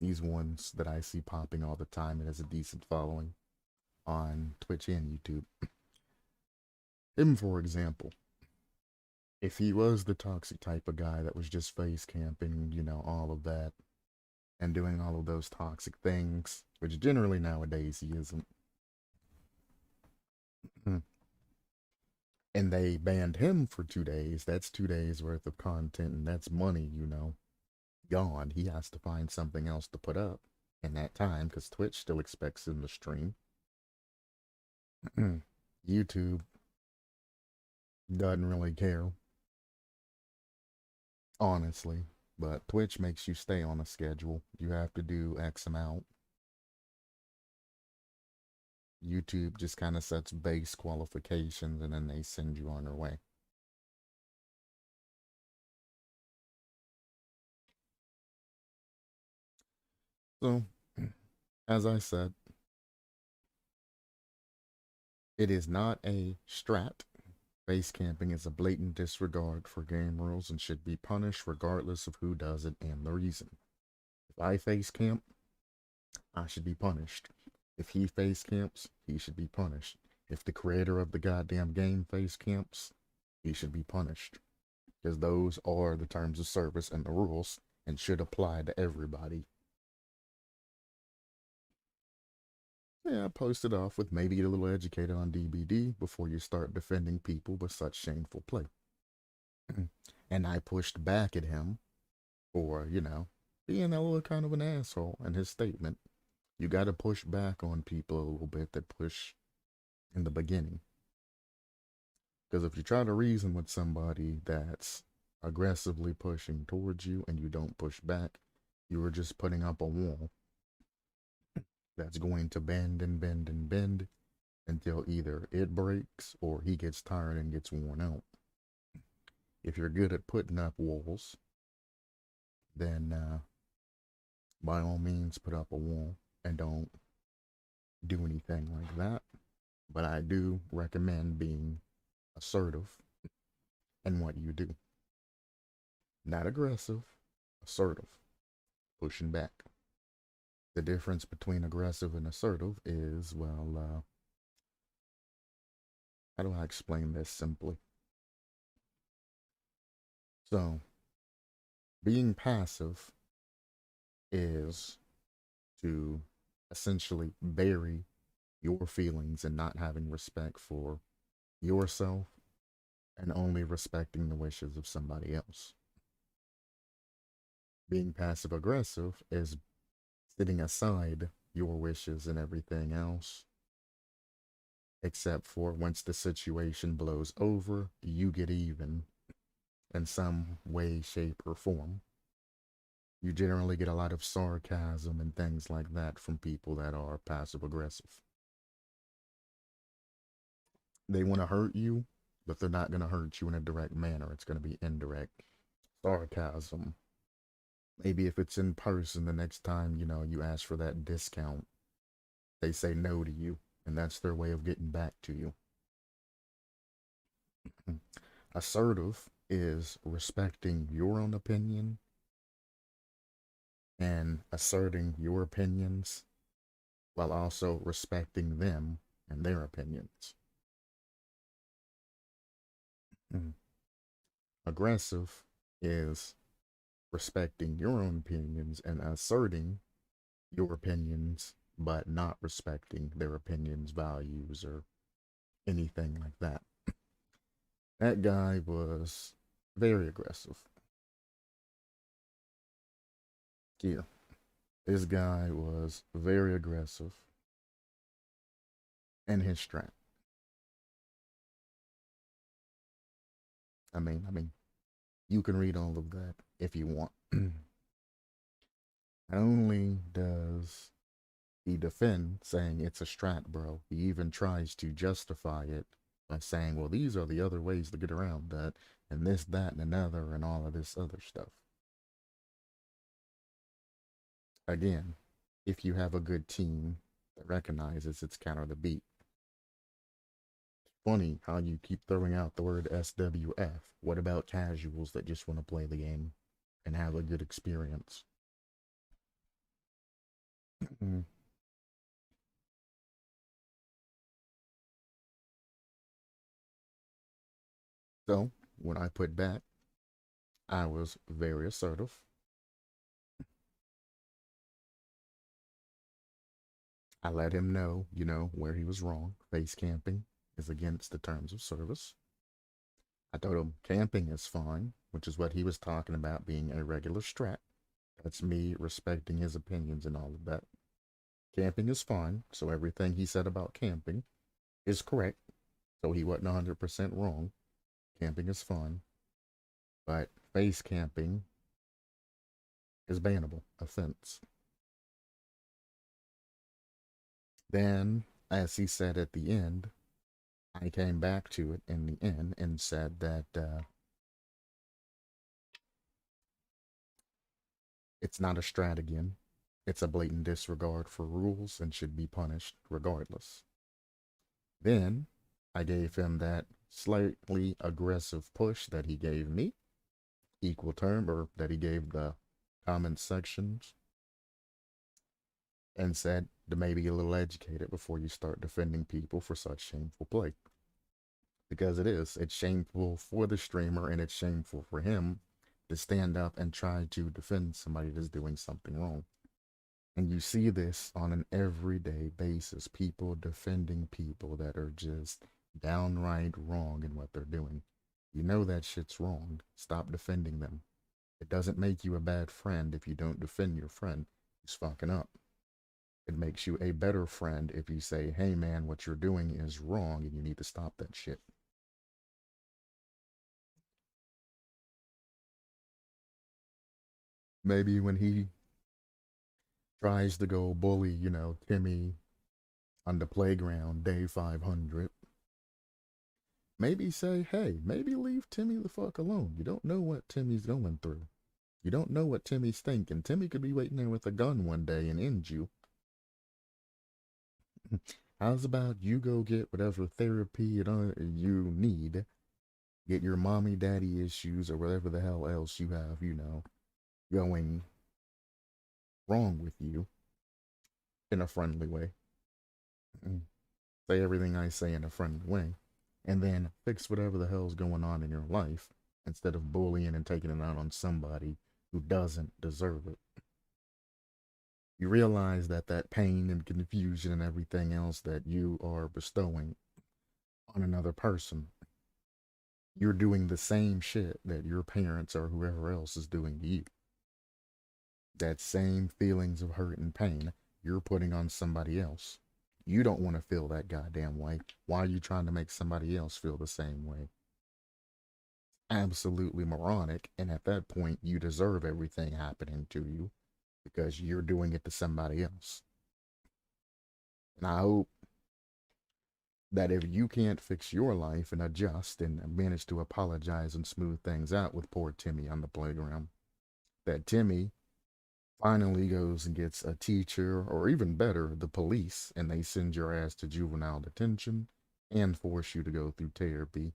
These ones that I see popping all the time and has a decent following on Twitch and YouTube. Him, for example, if he was the toxic type of guy that was just face camping, all of that, and doing all of those toxic things, which generally nowadays he isn't, and they banned him for 2 days, that's 2 days worth of content, and that's money, gone. He has to find something else to put up in that time, because Twitch still expects him to stream. YouTube doesn't really care, honestly, but Twitch makes you stay on a schedule. You have to do X amount. YouTube just kind of sets base qualifications and then they send you on your way. So, as I said, it is not a strat. Base camping is a blatant disregard for game rules and should be punished regardless of who does it and the reason. If I face camp, I should be punished. If he face camps, he should be punished. If the creator of the goddamn game face camps, he should be punished. Because those are the terms of service and the rules and should apply to everybody. Yeah, post it off with maybe get a little educated on DBD before you start defending people with such shameful play. And I pushed back at him for, being a little kind of an asshole in his statement. You got to push back on people a little bit that push in the beginning. Because if you try to reason with somebody that's aggressively pushing towards you and you don't push back, you are just putting up a wall that's going to bend and bend and bend until either it breaks or he gets tired and gets worn out. If you're good at putting up walls, then by all means put up a wall and don't do anything like that. But I do recommend being assertive in what you do. Not aggressive, assertive, pushing back. The difference between aggressive and assertive is, well, how do I explain this simply? So, being passive is to essentially bury your feelings and not having respect for yourself and only respecting the wishes of somebody else. Being passive aggressive is sitting aside your wishes and everything else, except for once the situation blows over, you get even in some way, shape, or form. You generally get a lot of sarcasm and things like that from people that are passive aggressive. They want to hurt you, but they're not going to hurt you in a direct manner. It's going to be indirect sarcasm. Maybe if it's in person, the next time, you ask for that discount, they say no to you, and that's their way of getting back to you. Assertive is respecting your own opinion and asserting your opinions while also respecting them and their opinions. Aggressive is respecting your own opinions and asserting your opinions, but not respecting their opinions, values, or anything like that. That guy was very aggressive. Yeah, this guy was very aggressive in his strat. I mean, you can read all of that if you want. Not only does he defend saying it's a strat, bro, he even tries to justify it by saying, well, these are the other ways to get around that, and this, that, and another, and all of this other stuff. Again, if you have a good team that recognizes it's counter the beat. Funny how you keep throwing out the word SWF. What about casuals that just want to play the game and have a good experience? So, when I put back, I was very assertive. I let him know, where he was wrong. Face camping is against the terms of service. I told him camping is fine, which is what he was talking about being a regular strat. That's me respecting his opinions and all of that. Camping is fine, so everything he said about camping is correct. So he wasn't 100% wrong. Camping is fun, but face camping is bannable, offense. Then, as he said at the end, I came back to it in the end and said that it's not a strat again. It's a blatant disregard for rules and should be punished regardless. Then I gave him that slightly aggressive push that he gave me, equal term, or that he gave the comment sections. and said to maybe get a little educated before you start defending people for such shameful play. Because it's shameful for the streamer and it's shameful for him to stand up and try to defend somebody that's doing something wrong. And you see this on an everyday basis, people defending people that are just downright wrong in what they're doing. You know that shit's wrong. Stop defending them. It doesn't make you a bad friend if you don't defend your friend who's fucking up. It makes you a better friend if you say, hey man, what you're doing is wrong and you need to stop that shit. Maybe when he tries to go bully, Timmy on the playground, day 500, maybe say, hey, maybe leave Timmy the fuck alone. You don't know what Timmy's going through. You don't know what Timmy's thinking. Timmy could be waiting there with a gun one day and end you. How's about you go get whatever therapy you need, get your mommy daddy issues or whatever the hell else you have, going wrong with you in a friendly way. Say everything I say in a friendly way, and then fix whatever the hell's going on in your life instead of bullying and taking it out on somebody who doesn't deserve it. You realize that that pain and confusion and everything else that you are bestowing on another person, you're doing the same shit that your parents or whoever else is doing to you. That same feelings of hurt and pain you're putting on somebody else. You don't want to feel that goddamn way. Why are you trying to make somebody else feel the same way? Absolutely moronic. And at that point, you deserve everything happening to you because you're doing it to somebody else. And I hope that if you can't fix your life and adjust and manage to apologize and smooth things out with poor Timmy on the playground, that Timmy finally goes and gets a teacher, or even better, the police, and they send your ass to juvenile detention and force you to go through therapy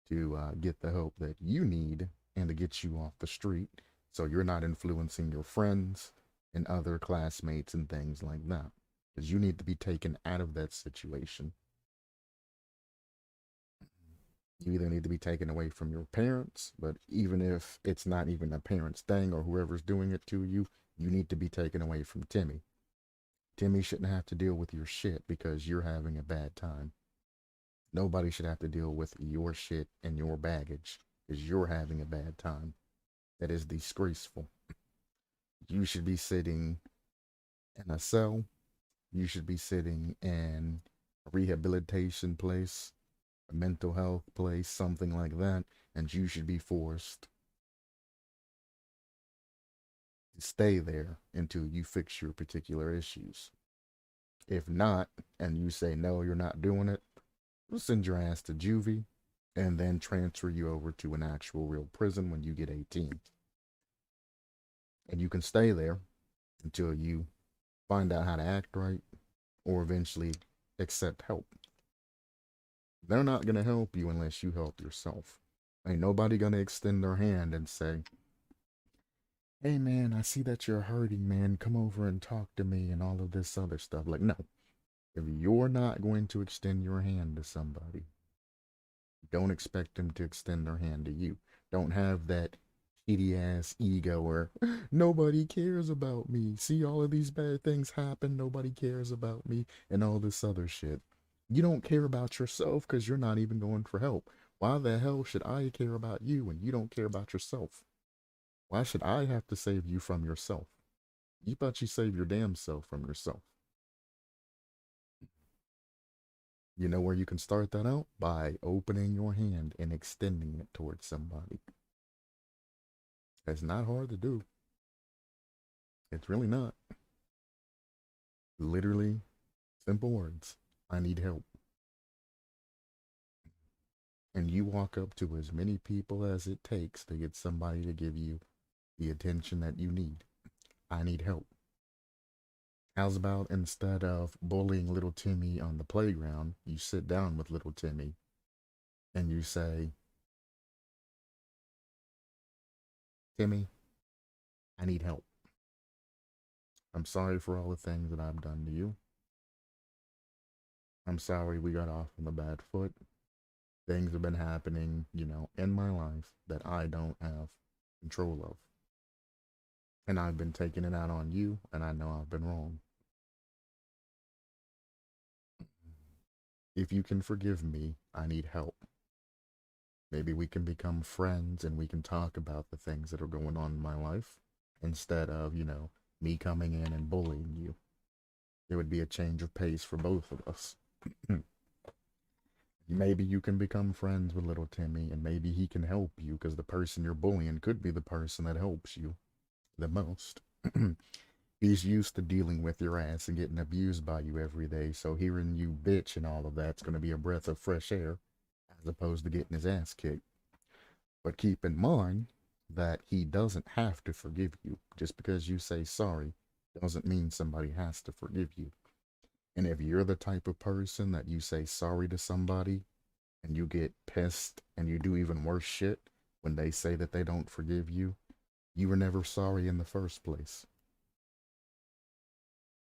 to get the help that you need and to get you off the street so you're not influencing your friends and other classmates and things like that. Because you need to be taken out of that situation. You either need to be taken away from your parents, but even if it's not even a parent's thing or whoever's doing it to you, you need to be taken away from Timmy. Timmy shouldn't have to deal with your shit because you're having a bad time. Nobody should have to deal with your shit and your baggage because you're having a bad time. That is disgraceful. You should be sitting in a cell. You should be sitting in a rehabilitation place, a mental health place, something like that, and you should be forced to stay there until you fix your particular issues. If not, and you say no, you're not doing it, we'll send your ass to juvie and then transfer you over to an actual real prison when you get 18. And you can stay there until you find out how to act right or eventually accept help. They're not going to help you unless you help yourself. Ain't nobody going to extend their hand and say, hey man, I see that you're hurting, man. Come over and talk to me and all of this other stuff. Like, no. If you're not going to extend your hand to somebody, don't expect them to extend their hand to you. Don't have that shitty ass ego where nobody cares about me. See all of these bad things happen, nobody cares about me, and all this other shit. You don't care about yourself because you're not even going for help. Why the hell should I care about you when you don't care about yourself? Why should I have to save you from yourself? You thought you save your damn self from yourself. You know where you can start that out? By opening your hand and extending it towards somebody. It's not hard to do. It's really not. Literally, simple words. I need help. And you walk up to as many people as it takes to get somebody to give you the attention that you need. I need help. How's about instead of bullying little Timmy on the playground, you sit down with little Timmy and you say, Timmy, I need help. I'm sorry for all the things that I've done to you. I'm sorry we got off on the bad foot. Things have been happening, in my life that I don't have control of. And I've been taking it out on you, and I know I've been wrong. If you can forgive me, I need help. Maybe we can become friends and we can talk about the things that are going on in my life instead of, me coming in and bullying you. It would be a change of pace for both of us. Maybe you can become friends with little Timmy and maybe he can help you because the person you're bullying could be the person that helps you the most. He's used to dealing with your ass and getting abused by you every day, so hearing you bitch and all of that's going to be a breath of fresh air as opposed to getting his ass kicked. But keep in mind that he doesn't have to forgive you. Just because you say sorry doesn't mean somebody has to forgive you. And if you're the type of person that you say sorry to somebody and you get pissed and you do even worse shit when they say that they don't forgive you, you were never sorry in the first place.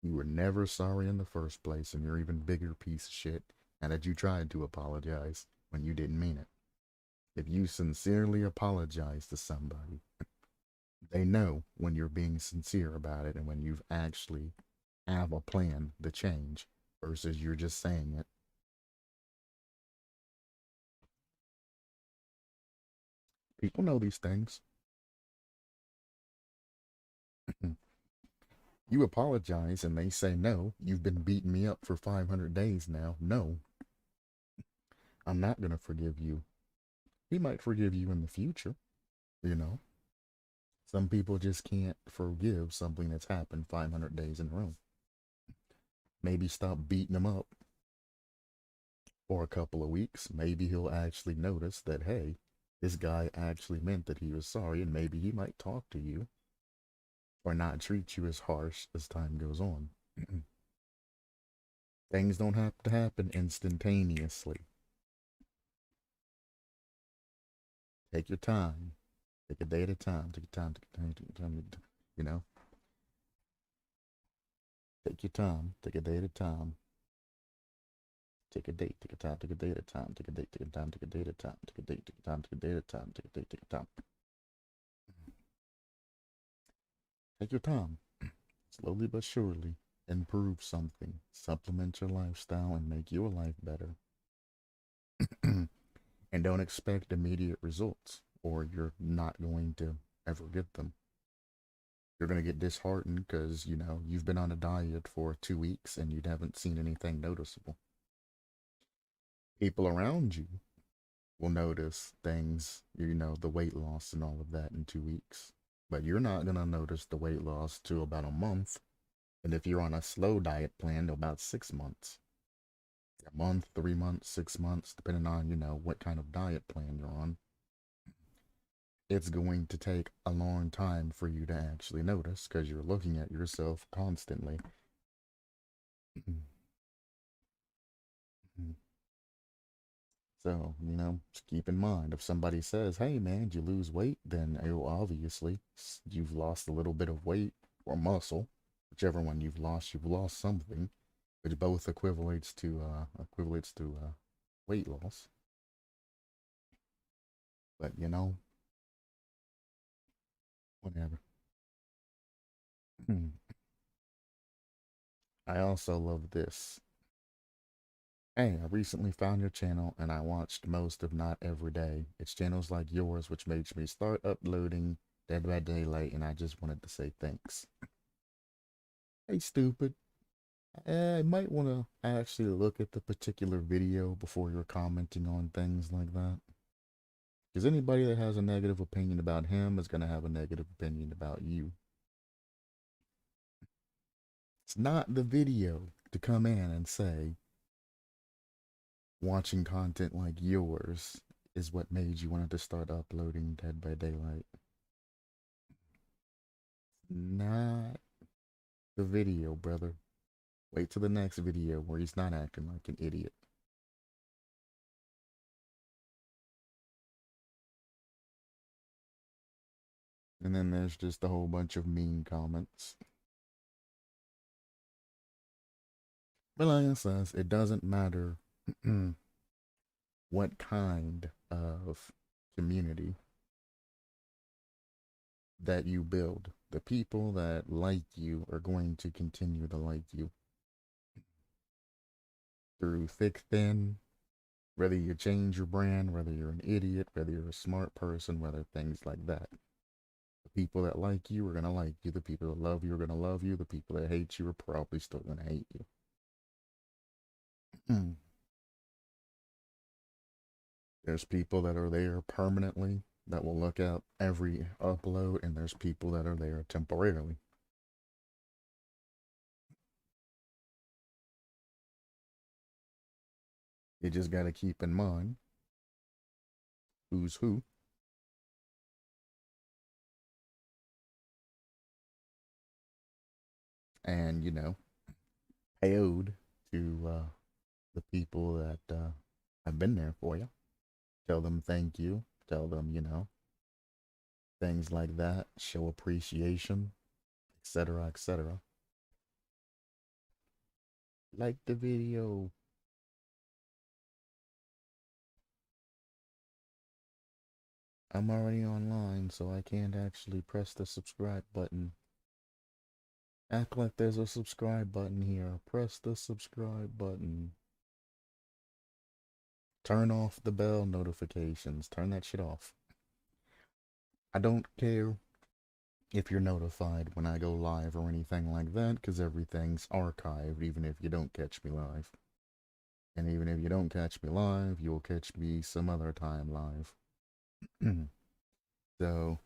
You were never sorry in the first place, and you're even bigger piece of shit. And that you tried to apologize when you didn't mean it. If you sincerely apologize to somebody, they know when you're being sincere about it and when you've actually have a plan to change versus you're just saying it. People know these things. You apologize and they say, no, you've been beating me up for 500 days now. No, I'm not going to forgive you. He might forgive you in the future, you know. Some people just can't forgive something that's happened 500 days in a row. Maybe stop beating him up for a couple of weeks. Maybe he'll actually notice that, hey, this guy actually meant that he was sorry, and maybe he might talk to you or not treat you as harsh as time goes on. Things don't have to happen instantaneously. Take your time. Take a day at a time. Take your time. Take your time. Take your time. You know, take your time. Take a day at a time. Take a date. Take a time. Take a day at a time. Take a date. Take a time. Take a day at a time. Take a date. Take a time. Take a day at a time. Take a date. Take a time. Take your time. Slowly but surely, improve something. Supplement your lifestyle and make your life better. And don't expect immediate results, or you're not going to ever get them. You're going to get disheartened because, you've been on a diet for 2 weeks and you haven't seen anything noticeable. People around you will notice things, the weight loss and all of that in 2 weeks. But you're not going to notice the weight loss till about a month. And if you're on a slow diet plan, about 6 months. A month, 3 months, 6 months, depending on, what kind of diet plan you're on. It's going to take a long time for you to actually notice because you're looking at yourself constantly. So, just keep in mind if somebody says, hey man, did you lose weight? Then obviously you've lost a little bit of weight or muscle, whichever one you've lost something, which both equivalates to weight loss. But whatever. I also love this. Hey, I recently found your channel and I watched most, if not every day. It's channels like yours which made me start uploading Dead by Daylight, and I just wanted to say thanks. Hey, stupid. I might want to actually look at the particular video before you're commenting on things like that. Because anybody that has a negative opinion about him is going to have a negative opinion about you. It's not the video to come in and say, watching content like yours is what made you want to start uploading Dead by Daylight. Not the video, brother. Wait till the next video where he's not acting like an idiot. And then there's just a whole bunch of mean comments. But like I says, it doesn't matter what kind of community that you build. The people that like you are going to continue to like you through thick, thin, whether you change your brand, whether you're an idiot, whether you're a smart person, whether things like that. The people that like you are going to like you. The people that love you are going to love you. The people that hate you are probably still going to hate you. There's people that are there permanently that will look at every upload, and there's people that are there temporarily. You just got to keep in mind who's who, and pay ode to the people that have been there for you. Tell them thank you. Tell them, things like that. Show appreciation, etc., etc. Like the video. I'm already online, so I can't actually press the subscribe button. Act like there's a subscribe button here. Press the subscribe button. Turn off the bell notifications. Turn that shit off. I don't care if you're notified when I go live or anything like that, because everything's archived, even if you don't catch me live. And even if you don't catch me live, you'll catch me some other time live. So,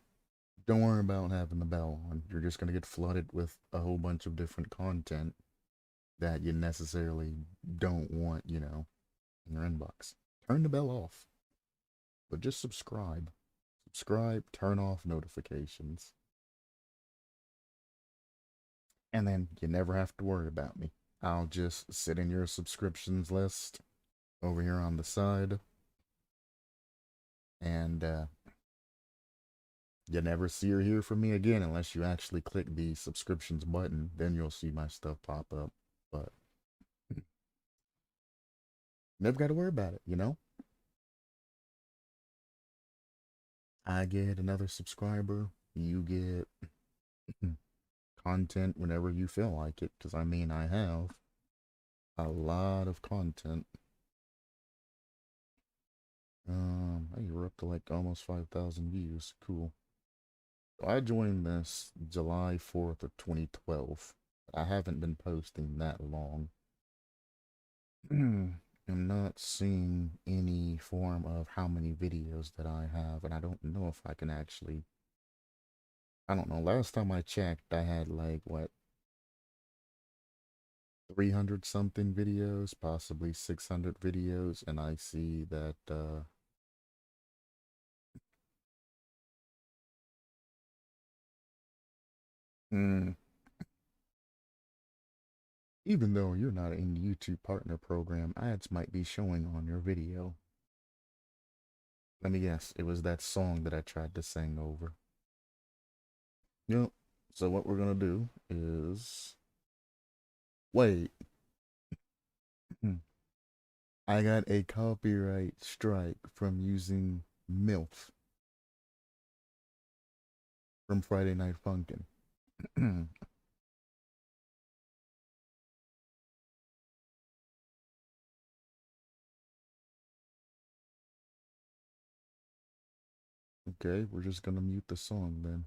don't worry about having the bell on. You're just going to get flooded with a whole bunch of different content that you necessarily don't want, in your inbox. Turn the bell off, but just subscribe. Subscribe, turn off notifications. And then you never have to worry about me. I'll just sit in your subscriptions list over here on the side. And you never see or hear from me again unless you actually click the subscriptions button. Then you'll see my stuff pop up. But never got to worry about it. I get another subscriber. You get content whenever you feel like it. Because I have a lot of content. You were up to like almost 5,000 views. Cool. So I joined this July 4th of 2012. I haven't been posting that long. I'm not seeing any form of how many videos that I have, and I don't know if I can actually. I don't know. Last time I checked, I had like, what, 300 something videos, possibly 600 videos, and I see that, hmm, even though you're not in the YouTube partner program, ads might be showing on your video. Let me guess, it was that song that I tried to sing over. Yep. So what we're gonna do is wait. I got a copyright strike from using MILF from Friday Night Funkin'. Okay, we're just gonna mute the song then.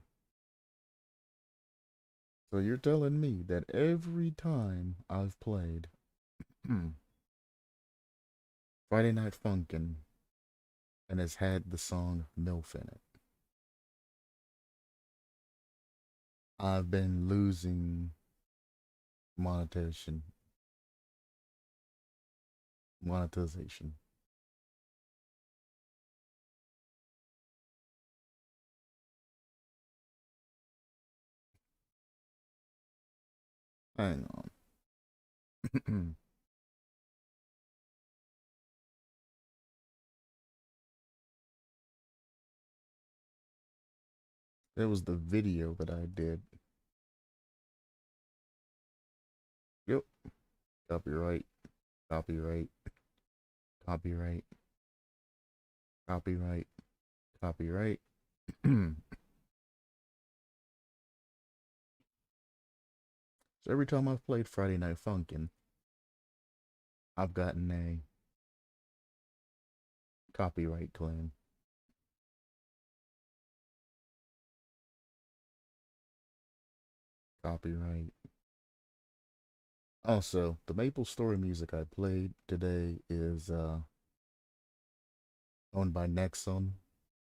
So you're telling me that every time I've played Friday Night Funkin' and has had the song MILF in it, I've been losing monetization. Monetization. Hang on. It was the video that I did. Yep. Copyright, copyright, copyright, copyright, copyright. So every time I've played Friday Night Funkin', I've gotten a copyright claim. Copyright. Also, the Maple Story music I played today is owned by Nexon.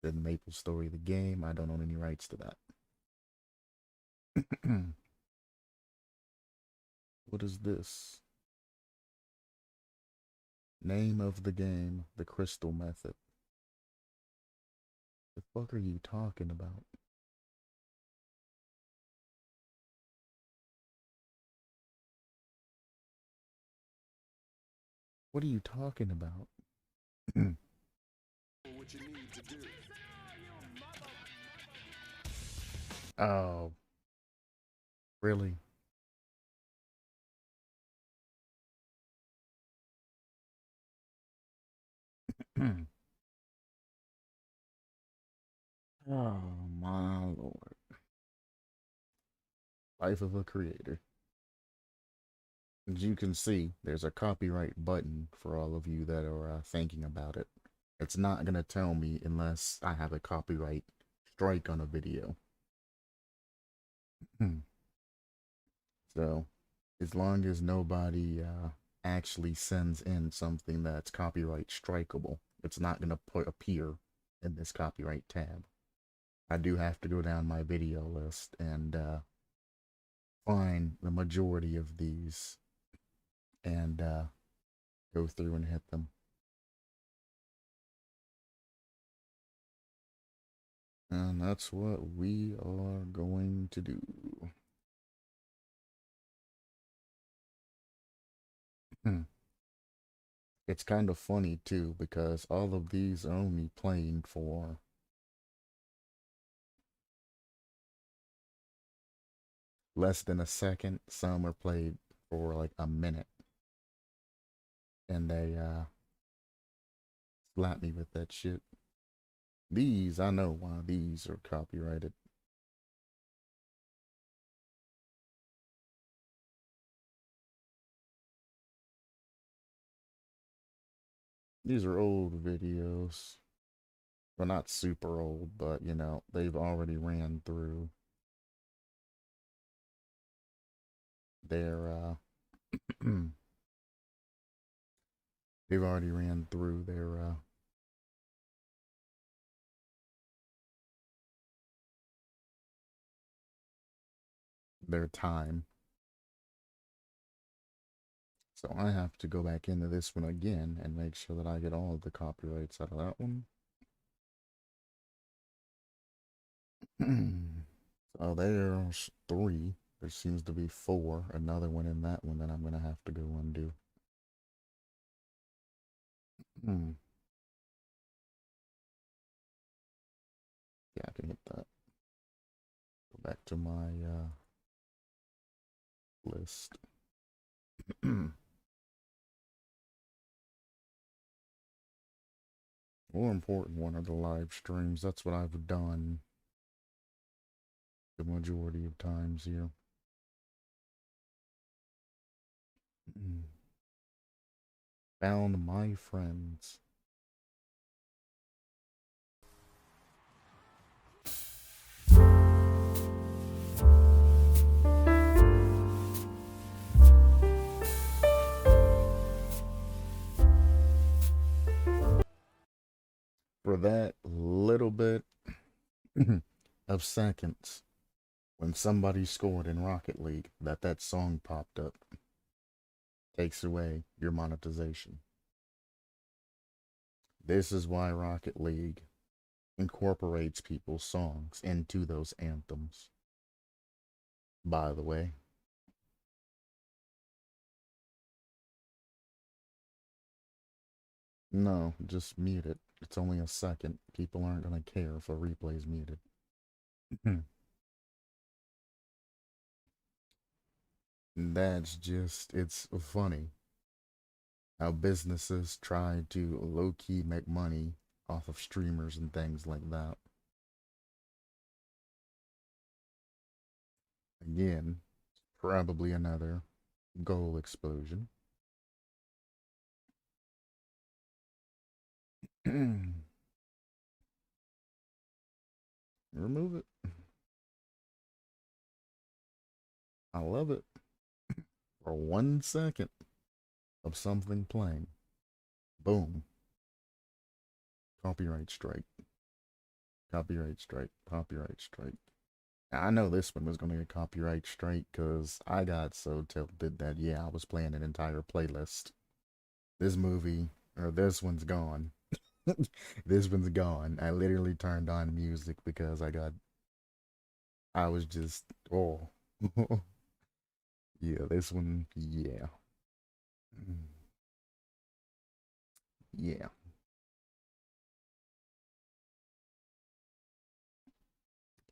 The Maple Story, the game. I don't own any rights to that. What is this? Name of the game, the Crystal Method. The fuck are you talking about? What are you talking about? Oh, really? Oh my lord. Life of a creator. As you can see, there's a copyright button for all of you that are thinking about it. It's not going to tell me unless I have a copyright strike on a video. So, as long as nobody actually sends in something that's copyright strikeable, it's not going to appear in this copyright tab. I do have to go down my video list and find the majority of these and go through and hit them. And that's what we are going to do. It's kind of funny too because all of these are only playing for less than a second. Some are played for like a minute. And they slap me with that shit. These, I know why these are copyrighted. These are old videos. Well, not super old, but you know, they've already ran through their they've already ran through their time. So I have to go back into this one again and make sure that I get all of the copyrights out of that one. So there's 3. There seems to be 4. Another one in that one that I'm going to have to go undo. Yeah, I can hit that. Go back to my list. More important one are the live streams. That's what I've done the majority of times here. Found my friends. For that little bit of seconds when somebody scored in Rocket League that song popped up takes away your monetization. This is why Rocket League incorporates people's songs into those anthems. By the way, no, just mute it. It's only a second. People aren't gonna care if a replay's muted. That's just, it's funny how businesses try to low-key make money off of streamers and things like that. Again, probably another goal explosion. Remove it. I love it. For 1 second of something playing. Boom. Copyright strike. Copyright strike. Copyright strike. I know this one was going to get copyright strike because I got so tilted that, yeah, I was playing an entire playlist. This movie, or this one's gone. This one's gone. I literally turned on music because I was just, oh. Yeah, this one, yeah. Yeah.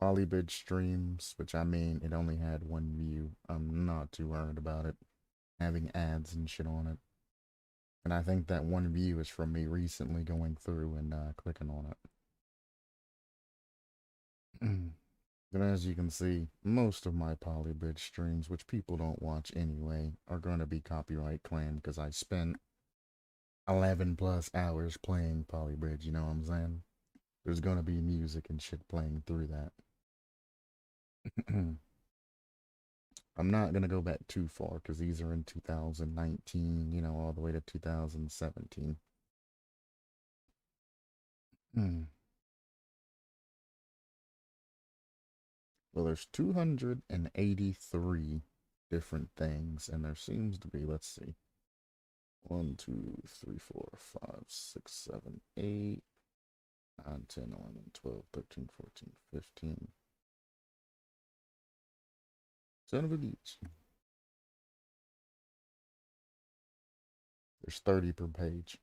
Polybid streams, which I mean, it only had one view. I'm not too worried about it having ads and shit on it. And I think that one view is from me recently going through and clicking on it. And as you can see, most of my Polybridge streams, which people don't watch anyway, are going to be copyright claimed because I spent 11 plus hours playing Polybridge, you know what I'm saying? There's going to be music and shit playing through that. I'm not going to go back too far because these are in 2019, you know, all the way to 2017. Hmm. Well, there's 283 different things, and there seems to be, let's see, 1, 2, 3, 4, 5, 6, 7, 8, 9, 10, 11, 12, 13, 14, 15. Son of a beach. There's 30 per page.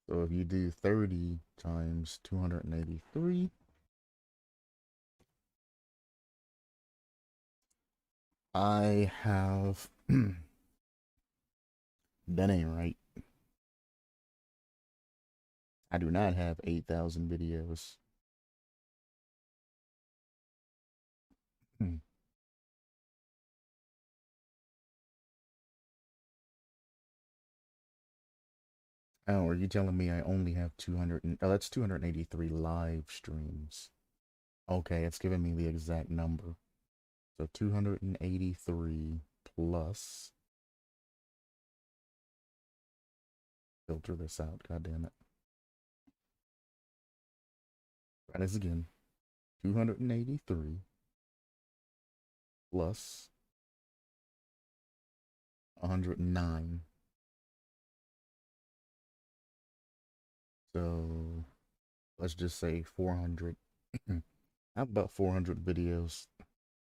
So if you do 30 times 283, I have. That ain't right. I do not have 8,000 videos. Hmm. Oh, are you telling me I only have 200? Oh, that's 283 live streams. Okay, it's giving me the exact number. So 283 plus. Filter this out, god damn it. Try this again. 283 plus 109. So let's just say 400. I have about 400 videos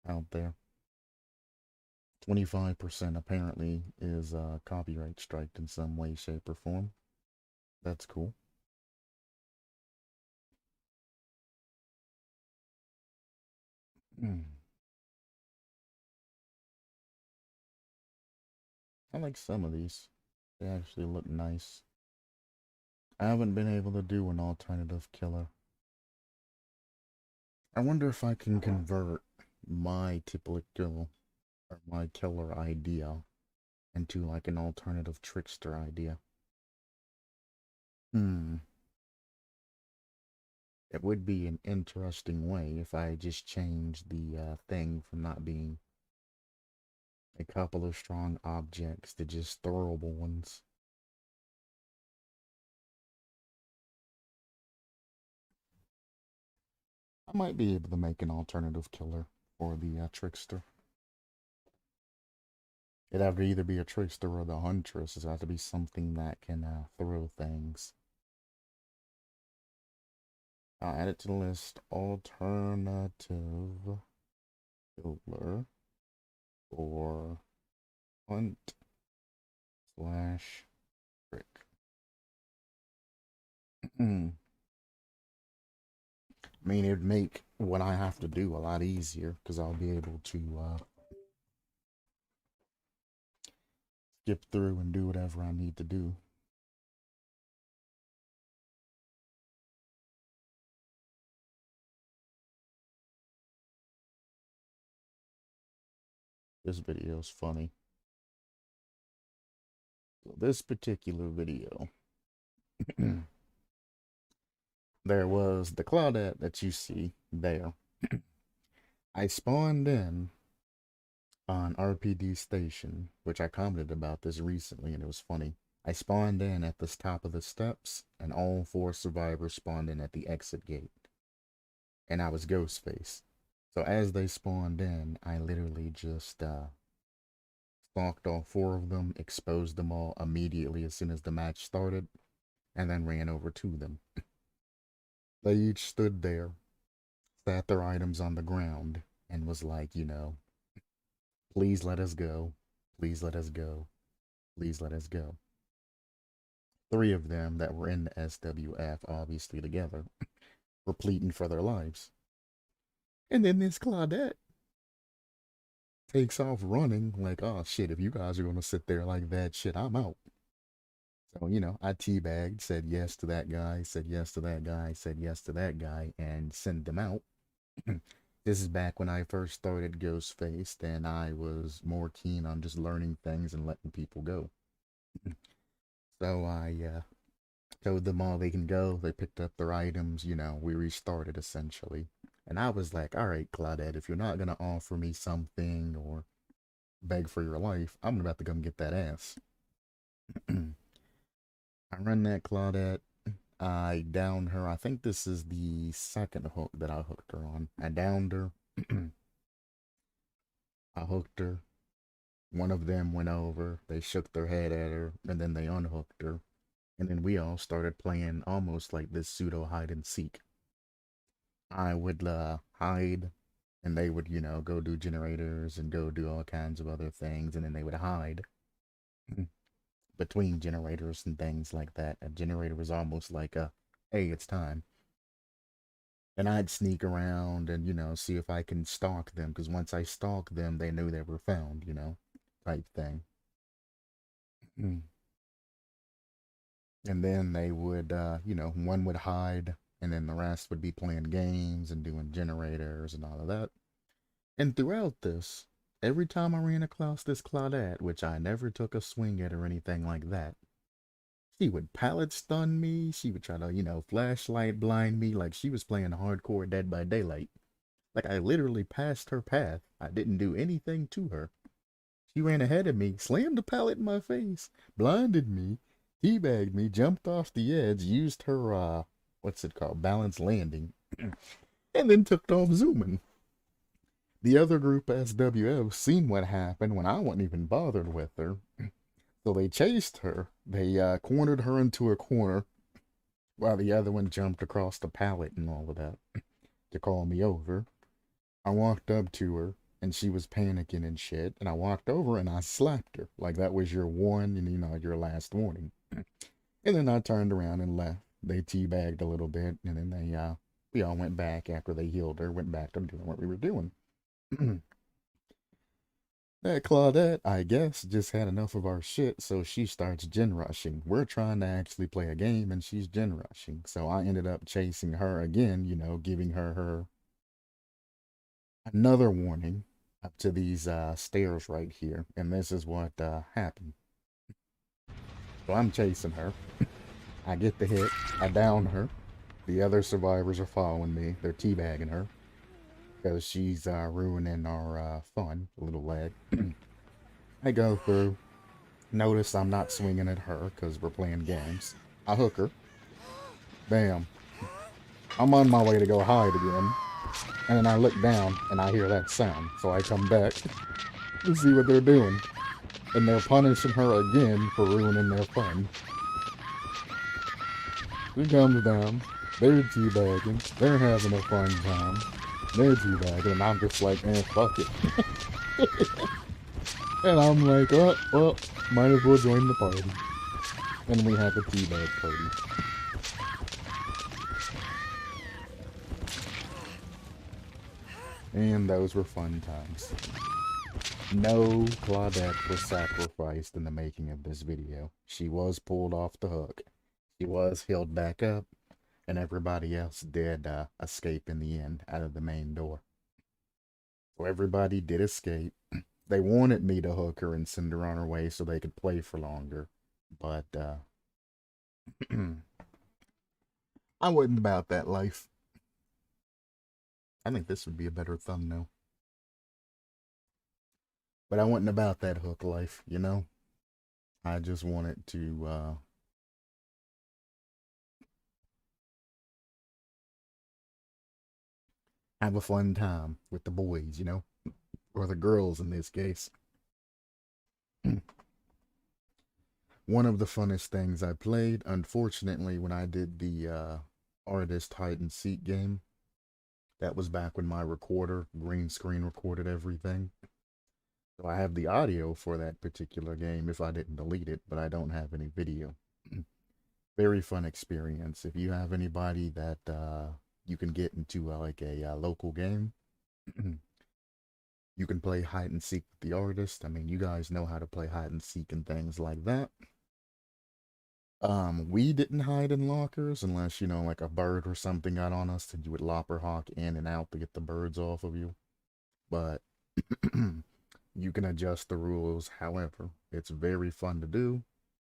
out there. 25% apparently is copyright striked in some way, shape, or form. That's cool. Mm. I like some of these. They actually look nice. I haven't been able to do an alternative killer. I wonder if I can convert my typical or my killer idea into like an alternative trickster idea. Hmm. It would be an interesting way if I just changed the thing from not being a couple of strong objects to just throwable ones. I might be able to make an alternative killer for the trickster. It'd have to either be a trickster or the huntress. It'd have to be something that can throw things. I'll add it to the list. Alternative killer for hunt slash trick. I mean, it'd make what I have to do a lot easier because I'll be able to skip through and do whatever I need to do. This video is funny. So this particular video, there was the Claudette that you see there. I spawned in on RPD station, which I commented about this recently, and it was funny. I spawned in at the top of the steps, and all 4 survivors spawned in at the exit gate. And I was Ghostface. So as they spawned in, I literally just stalked all 4 of them, exposed them all immediately as soon as the match started, and then ran over to them. They each stood there, sat their items on the ground, and was like, you know, please let us go, please let us go, please let us go. 3 of them that were in the SWF, obviously together, were pleading for their lives. And then this Claudette takes off running like, oh shit, if you guys are gonna sit there like that, shit, I'm out. So, you know, I teabagged, said yes to that guy, said yes to that guy, said yes to that guy, and sent them out. This is back when I first started Ghostface, and I was more keen on just learning things and letting people go. So I told them all they can go. They picked up their items, you know, we restarted essentially. And I was like, alright, Claudette, if you're not going to offer me something or beg for your life, I'm about to come get that ass. I run that Claudette. I down her. I think this is the second hook that I hooked her on. I downed her. I hooked her. One of them went over. They shook their head at her, and then they unhooked her. And then we all started playing almost like this pseudo hide and seek. I would hide, and they would, you know, go do generators and go do all kinds of other things, and then they would hide between generators and things like that. A generator was almost like a, hey, it's time. And I'd sneak around and, you know, see if I can stalk them, because once I stalked them, they knew they were found, you know, type thing. And then they would, you know, one would hide, and then the rest would be playing games and doing generators and all of that. And throughout this, every time I ran across this Claudette, which I never took a swing at or anything like that, she would pallet stun me. She would try to, you know, flashlight blind me like she was playing hardcore Dead by Daylight. Like I literally passed her path. I didn't do anything to her. She ran ahead of me, slammed the pallet in my face, blinded me, teabagged me, jumped off the edge, used her, what's it called, balanced landing, and then took off zooming. The other group, SWF, seen what happened when I wasn't even bothered with her. So they chased her. They cornered her into a corner while the other one jumped across the pallet and all of that to call me over. I walked up to her and she was panicking and shit. And I walked over and I slapped her. Like that was your one and, you know, your last warning. And then I turned around and left. They teabagged a little bit and then we all went back after they healed her, went back to doing what we were doing. That Claudette, I guess, just had enough of our shit, so she starts gen rushing. We're trying to actually play a game, and she's gen rushing. So I ended up chasing her again, you know, giving her another warning up to these stairs right here. And this is what happened. So I'm chasing her. I get the hit. I down her. The other survivors are following me. They're teabagging her, because she's ruining our fun, little leg. I go through, notice I'm not swinging at her because we're playing games. I hook her. Bam. I'm on my way to go hide again. And then I look down and I hear that sound. So I come back to see what they're doing. And they're punishing her again for ruining their fun. She comes down. They're teabagging. They're having a fun time. They're teabagging, and I'm just like, man, fuck it. And I'm like, oh, well, might as well join the party. And we have a teabag party. And those were fun times. No Claudette was sacrificed in the making of this video. She was pulled off the hook. She was healed back up, and everybody else did escape in the end out of the main door. So everybody did escape. They wanted me to hook her and send her on her way so they could play for longer, but I wasn't about that life. I think this would be a better thumbnail. But I wasn't about that hook life, you know? I just wanted to have a fun time with the boys, you know? Or the girls in this case. One of the funnest things I played, unfortunately, when I did the artist hide and seek game, that was back when my recorder, green screen, recorded everything. So I have the audio for that particular game if I didn't delete it, but I don't have any video. Very fun experience. If you have anybody that you can get into like a local game, you can play hide and seek with the artist. I mean, you guys know how to play hide and seek and things like that. We didn't hide in lockers unless, you know, like a bird or something got on us, and you would lopper hawk in and out to get the birds off of you. But you can adjust the rules. However, it's very fun to do.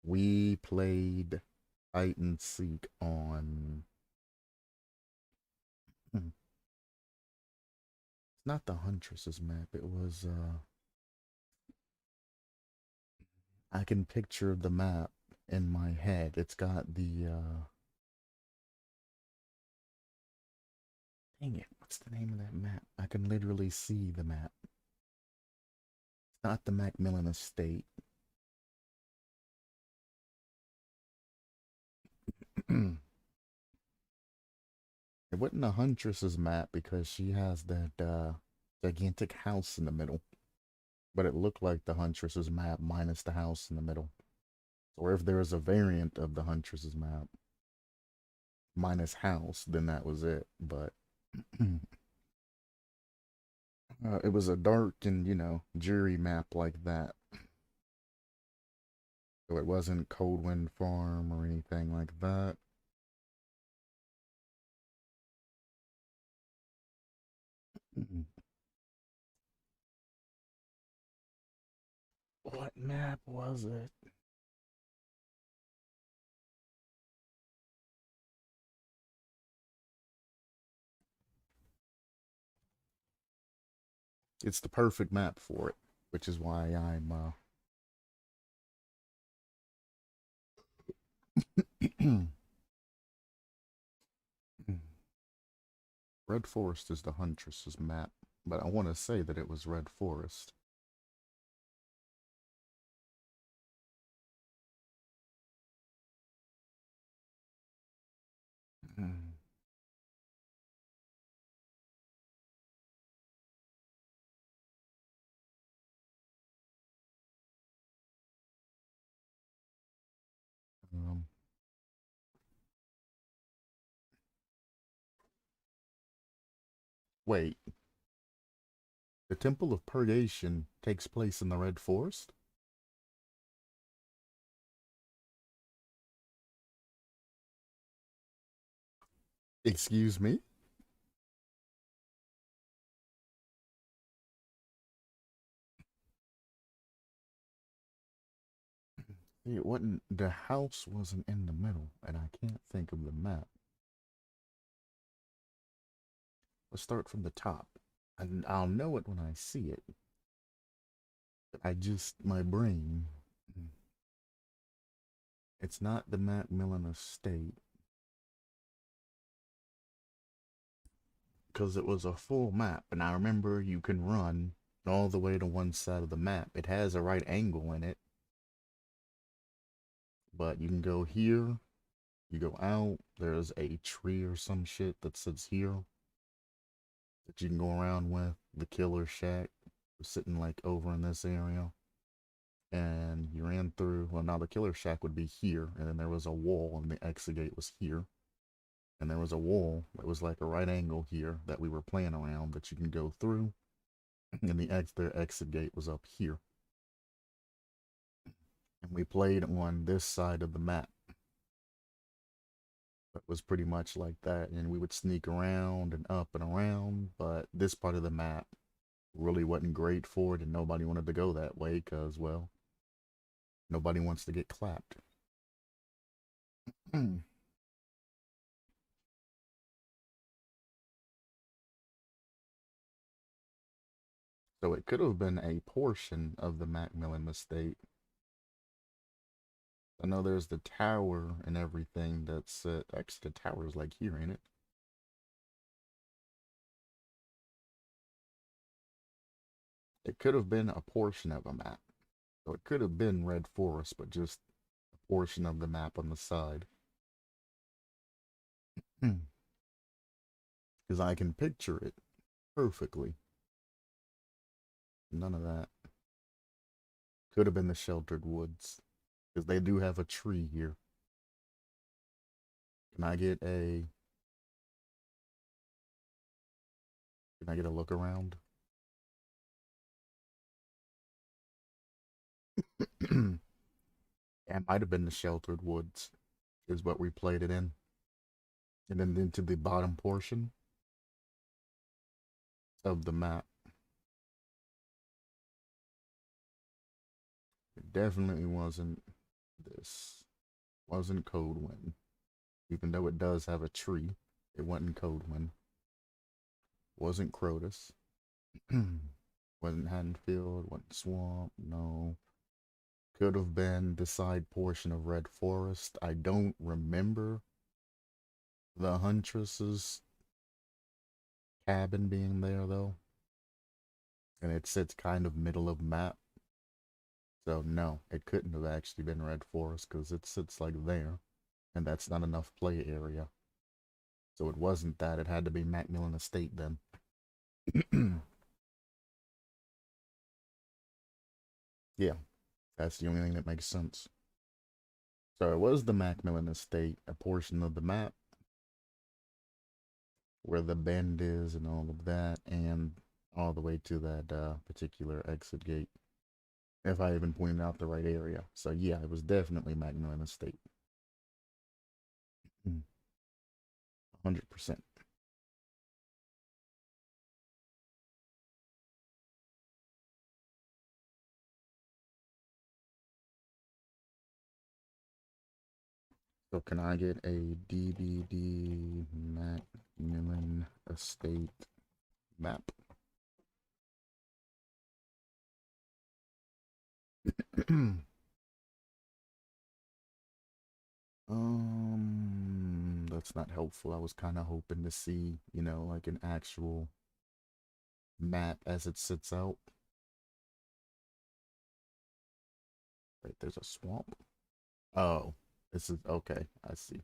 We played hide and seek on it's not the Huntress's map. It was I can picture the map in my head. It's got the dang it, what's the name of that map? I can literally see the map. It's not the Macmillan Estate. It wasn't a Huntress's map because she has that gigantic house in the middle. But it looked like the Huntress's map minus the house in the middle. Or if there is a variant of the Huntress's map minus house, then that was it. But it was a dark and, you know, dreary map like that. So it wasn't Coldwind Farm or anything like that. What map was it? It's the perfect map for it, which is why I'm Red Forest is the Huntress's map, but I want to say that it was Red Forest. Um, Wait, the Temple of Purgation takes place in the Red Forest? Excuse me? It wasn't, the house wasn't in the middle, and I can't think of the map. Let's start from the top. And I'll know it when I see it. My brain. It's not the Macmillan Estate. Because it was a full map, and I remember you can run all the way to one side of the map. It has a right angle in it. But you can go here, you go out, there's a tree or some shit that sits here that you can go around with. The killer shack was sitting like over in this area. And you ran through, well, now the killer shack would be here, and then there was a wall, and the exit gate was here. And there was a wall that was like a right angle here that we were playing around that you can go through. And their exit gate was up here. And we played on this side of the map. It was pretty much like that, and we would sneak around and up and around, but this part of the map really wasn't great for it, and nobody wanted to go that way because, well, nobody wants to get clapped. So it could have been a portion of the Macmillan estate. I know there's the tower and everything that's, actually the tower's like here, ain't it? It could have been a portion of a map. So it could have been Red Forest, but just a portion of the map on the side. Because I can picture it perfectly. None of that. Could have been the sheltered woods. Because they do have a tree here. Can I get a... Can I get a look around? It might have been the sheltered woods. Is what we played it in. And then into the bottom portion of the map. It definitely wasn't this. Wasn't Coldwind. Even though it does have a tree, it wasn't Coldwind. Wasn't Crotus. Wasn't Haddonfield. Wasn't Swamp. No. Could have been the side portion of Red Forest. I don't remember the Huntress's cabin being there, though. And it sits kind of middle of map. So, no, it couldn't have actually been Red Forest because it sits like there. And that's not enough play area. So it wasn't that. It had to be Macmillan Estate then. Yeah, that's the only thing that makes sense. So it was the Macmillan Estate, a portion of the map where the bend is and all of that, and all the way to that particular exit gate. If I even pointed out the right area. So yeah, it was definitely Macmillan Estate. 100%. So can I get a DBD Macmillan Estate map? That's not helpful. I was kind of hoping to see, you know, like an actual map as it sits out. Wait, there's a swamp? Oh, this is okay. I see.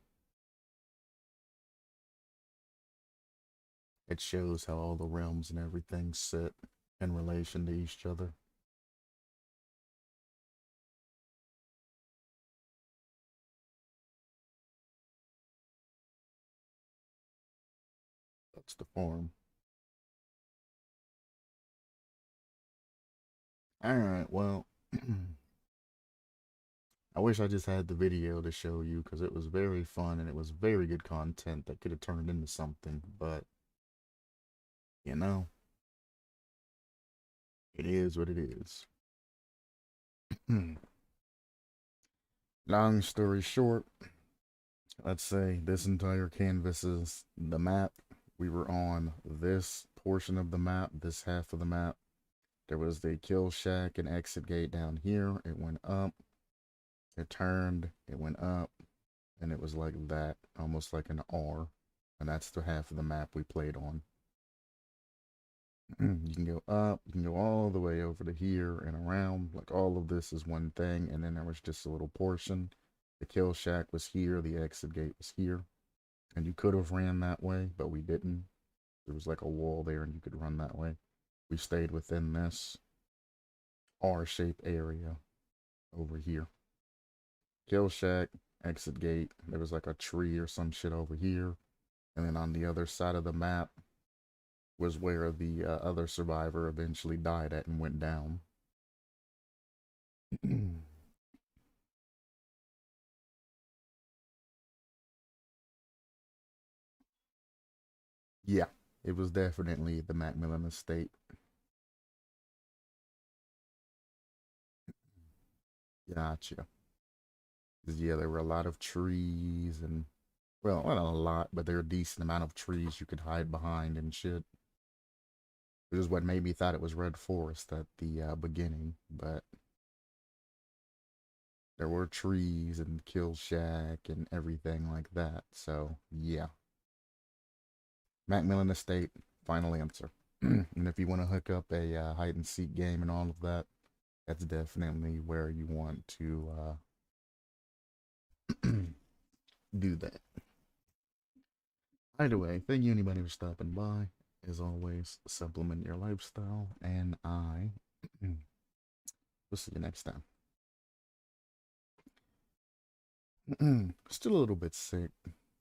It shows how all the realms and everything sit in relation to each other. That's the form. Alright, well, I wish I just had the video to show you because it was very fun and it was very good content that could have turned into something, but, you know, it is what it is. Long story short, let's say this entire canvas is the map. We were on this portion of the map, this half of the map. There was the kill shack and exit gate down here. It went up, it turned, it went up, and it was like that, almost like an R. And that's the half of the map we played on. You can go up, you can go all the way over to here and around. Like all of this is one thing, and then there was just a little portion. The kill shack was here, the exit gate was here. And you could have ran that way, but we didn't. There was like a wall there and you could run that way. We stayed within this R-shaped area over here. Kill shack, exit gate. There was like a tree or some shit over here. And then on the other side of the map was where the other survivor eventually died at and went down. Yeah, it was definitely the Macmillan estate. Gotcha. 'Cause, yeah, there were a lot of trees and, well, not a lot, but there were a decent amount of trees you could hide behind and shit. Which is what made me thought it was Red Forest at the beginning, but there were trees and kill shack and everything like that. So yeah, Macmillan Estate, final answer. And if you want to hook up a hide and seek game and all of that, that's definitely where you want to do that. Either way, thank you anybody for stopping by. As always, supplement your lifestyle, and I will see you next time. Still a little bit sick,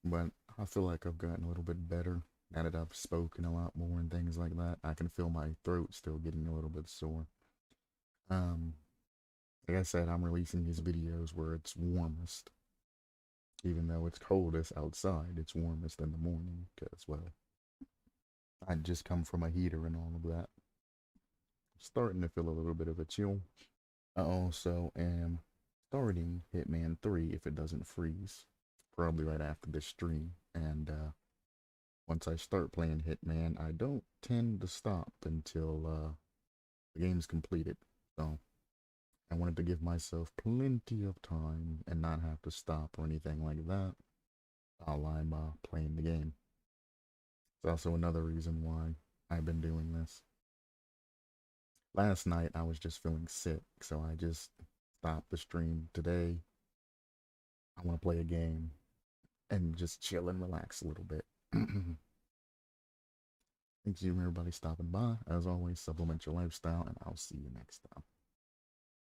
but I feel like I've gotten a little bit better now that I've spoken a lot more and things like that. I can feel my throat still getting a little bit sore. Um, like I said, I'm releasing these videos where it's warmest. Even though it's coldest outside, it's warmest in the morning because, well, I just come from a heater and all of that. Starting to feel a little bit of a chill. I also am starting Hitman 3 if it doesn't freeze, probably right after this stream. And once I start playing Hitman, I don't tend to stop until the game's completed. So I wanted to give myself plenty of time and not have to stop or anything like that while I'm playing the game. It's also another reason why I've been doing this. Last night I was just feeling sick, so I just stopped the stream. Today I want to play a game and just chill and relax a little bit. Thank you everybody stopping by. As always, supplement your lifestyle, and I'll see you next time.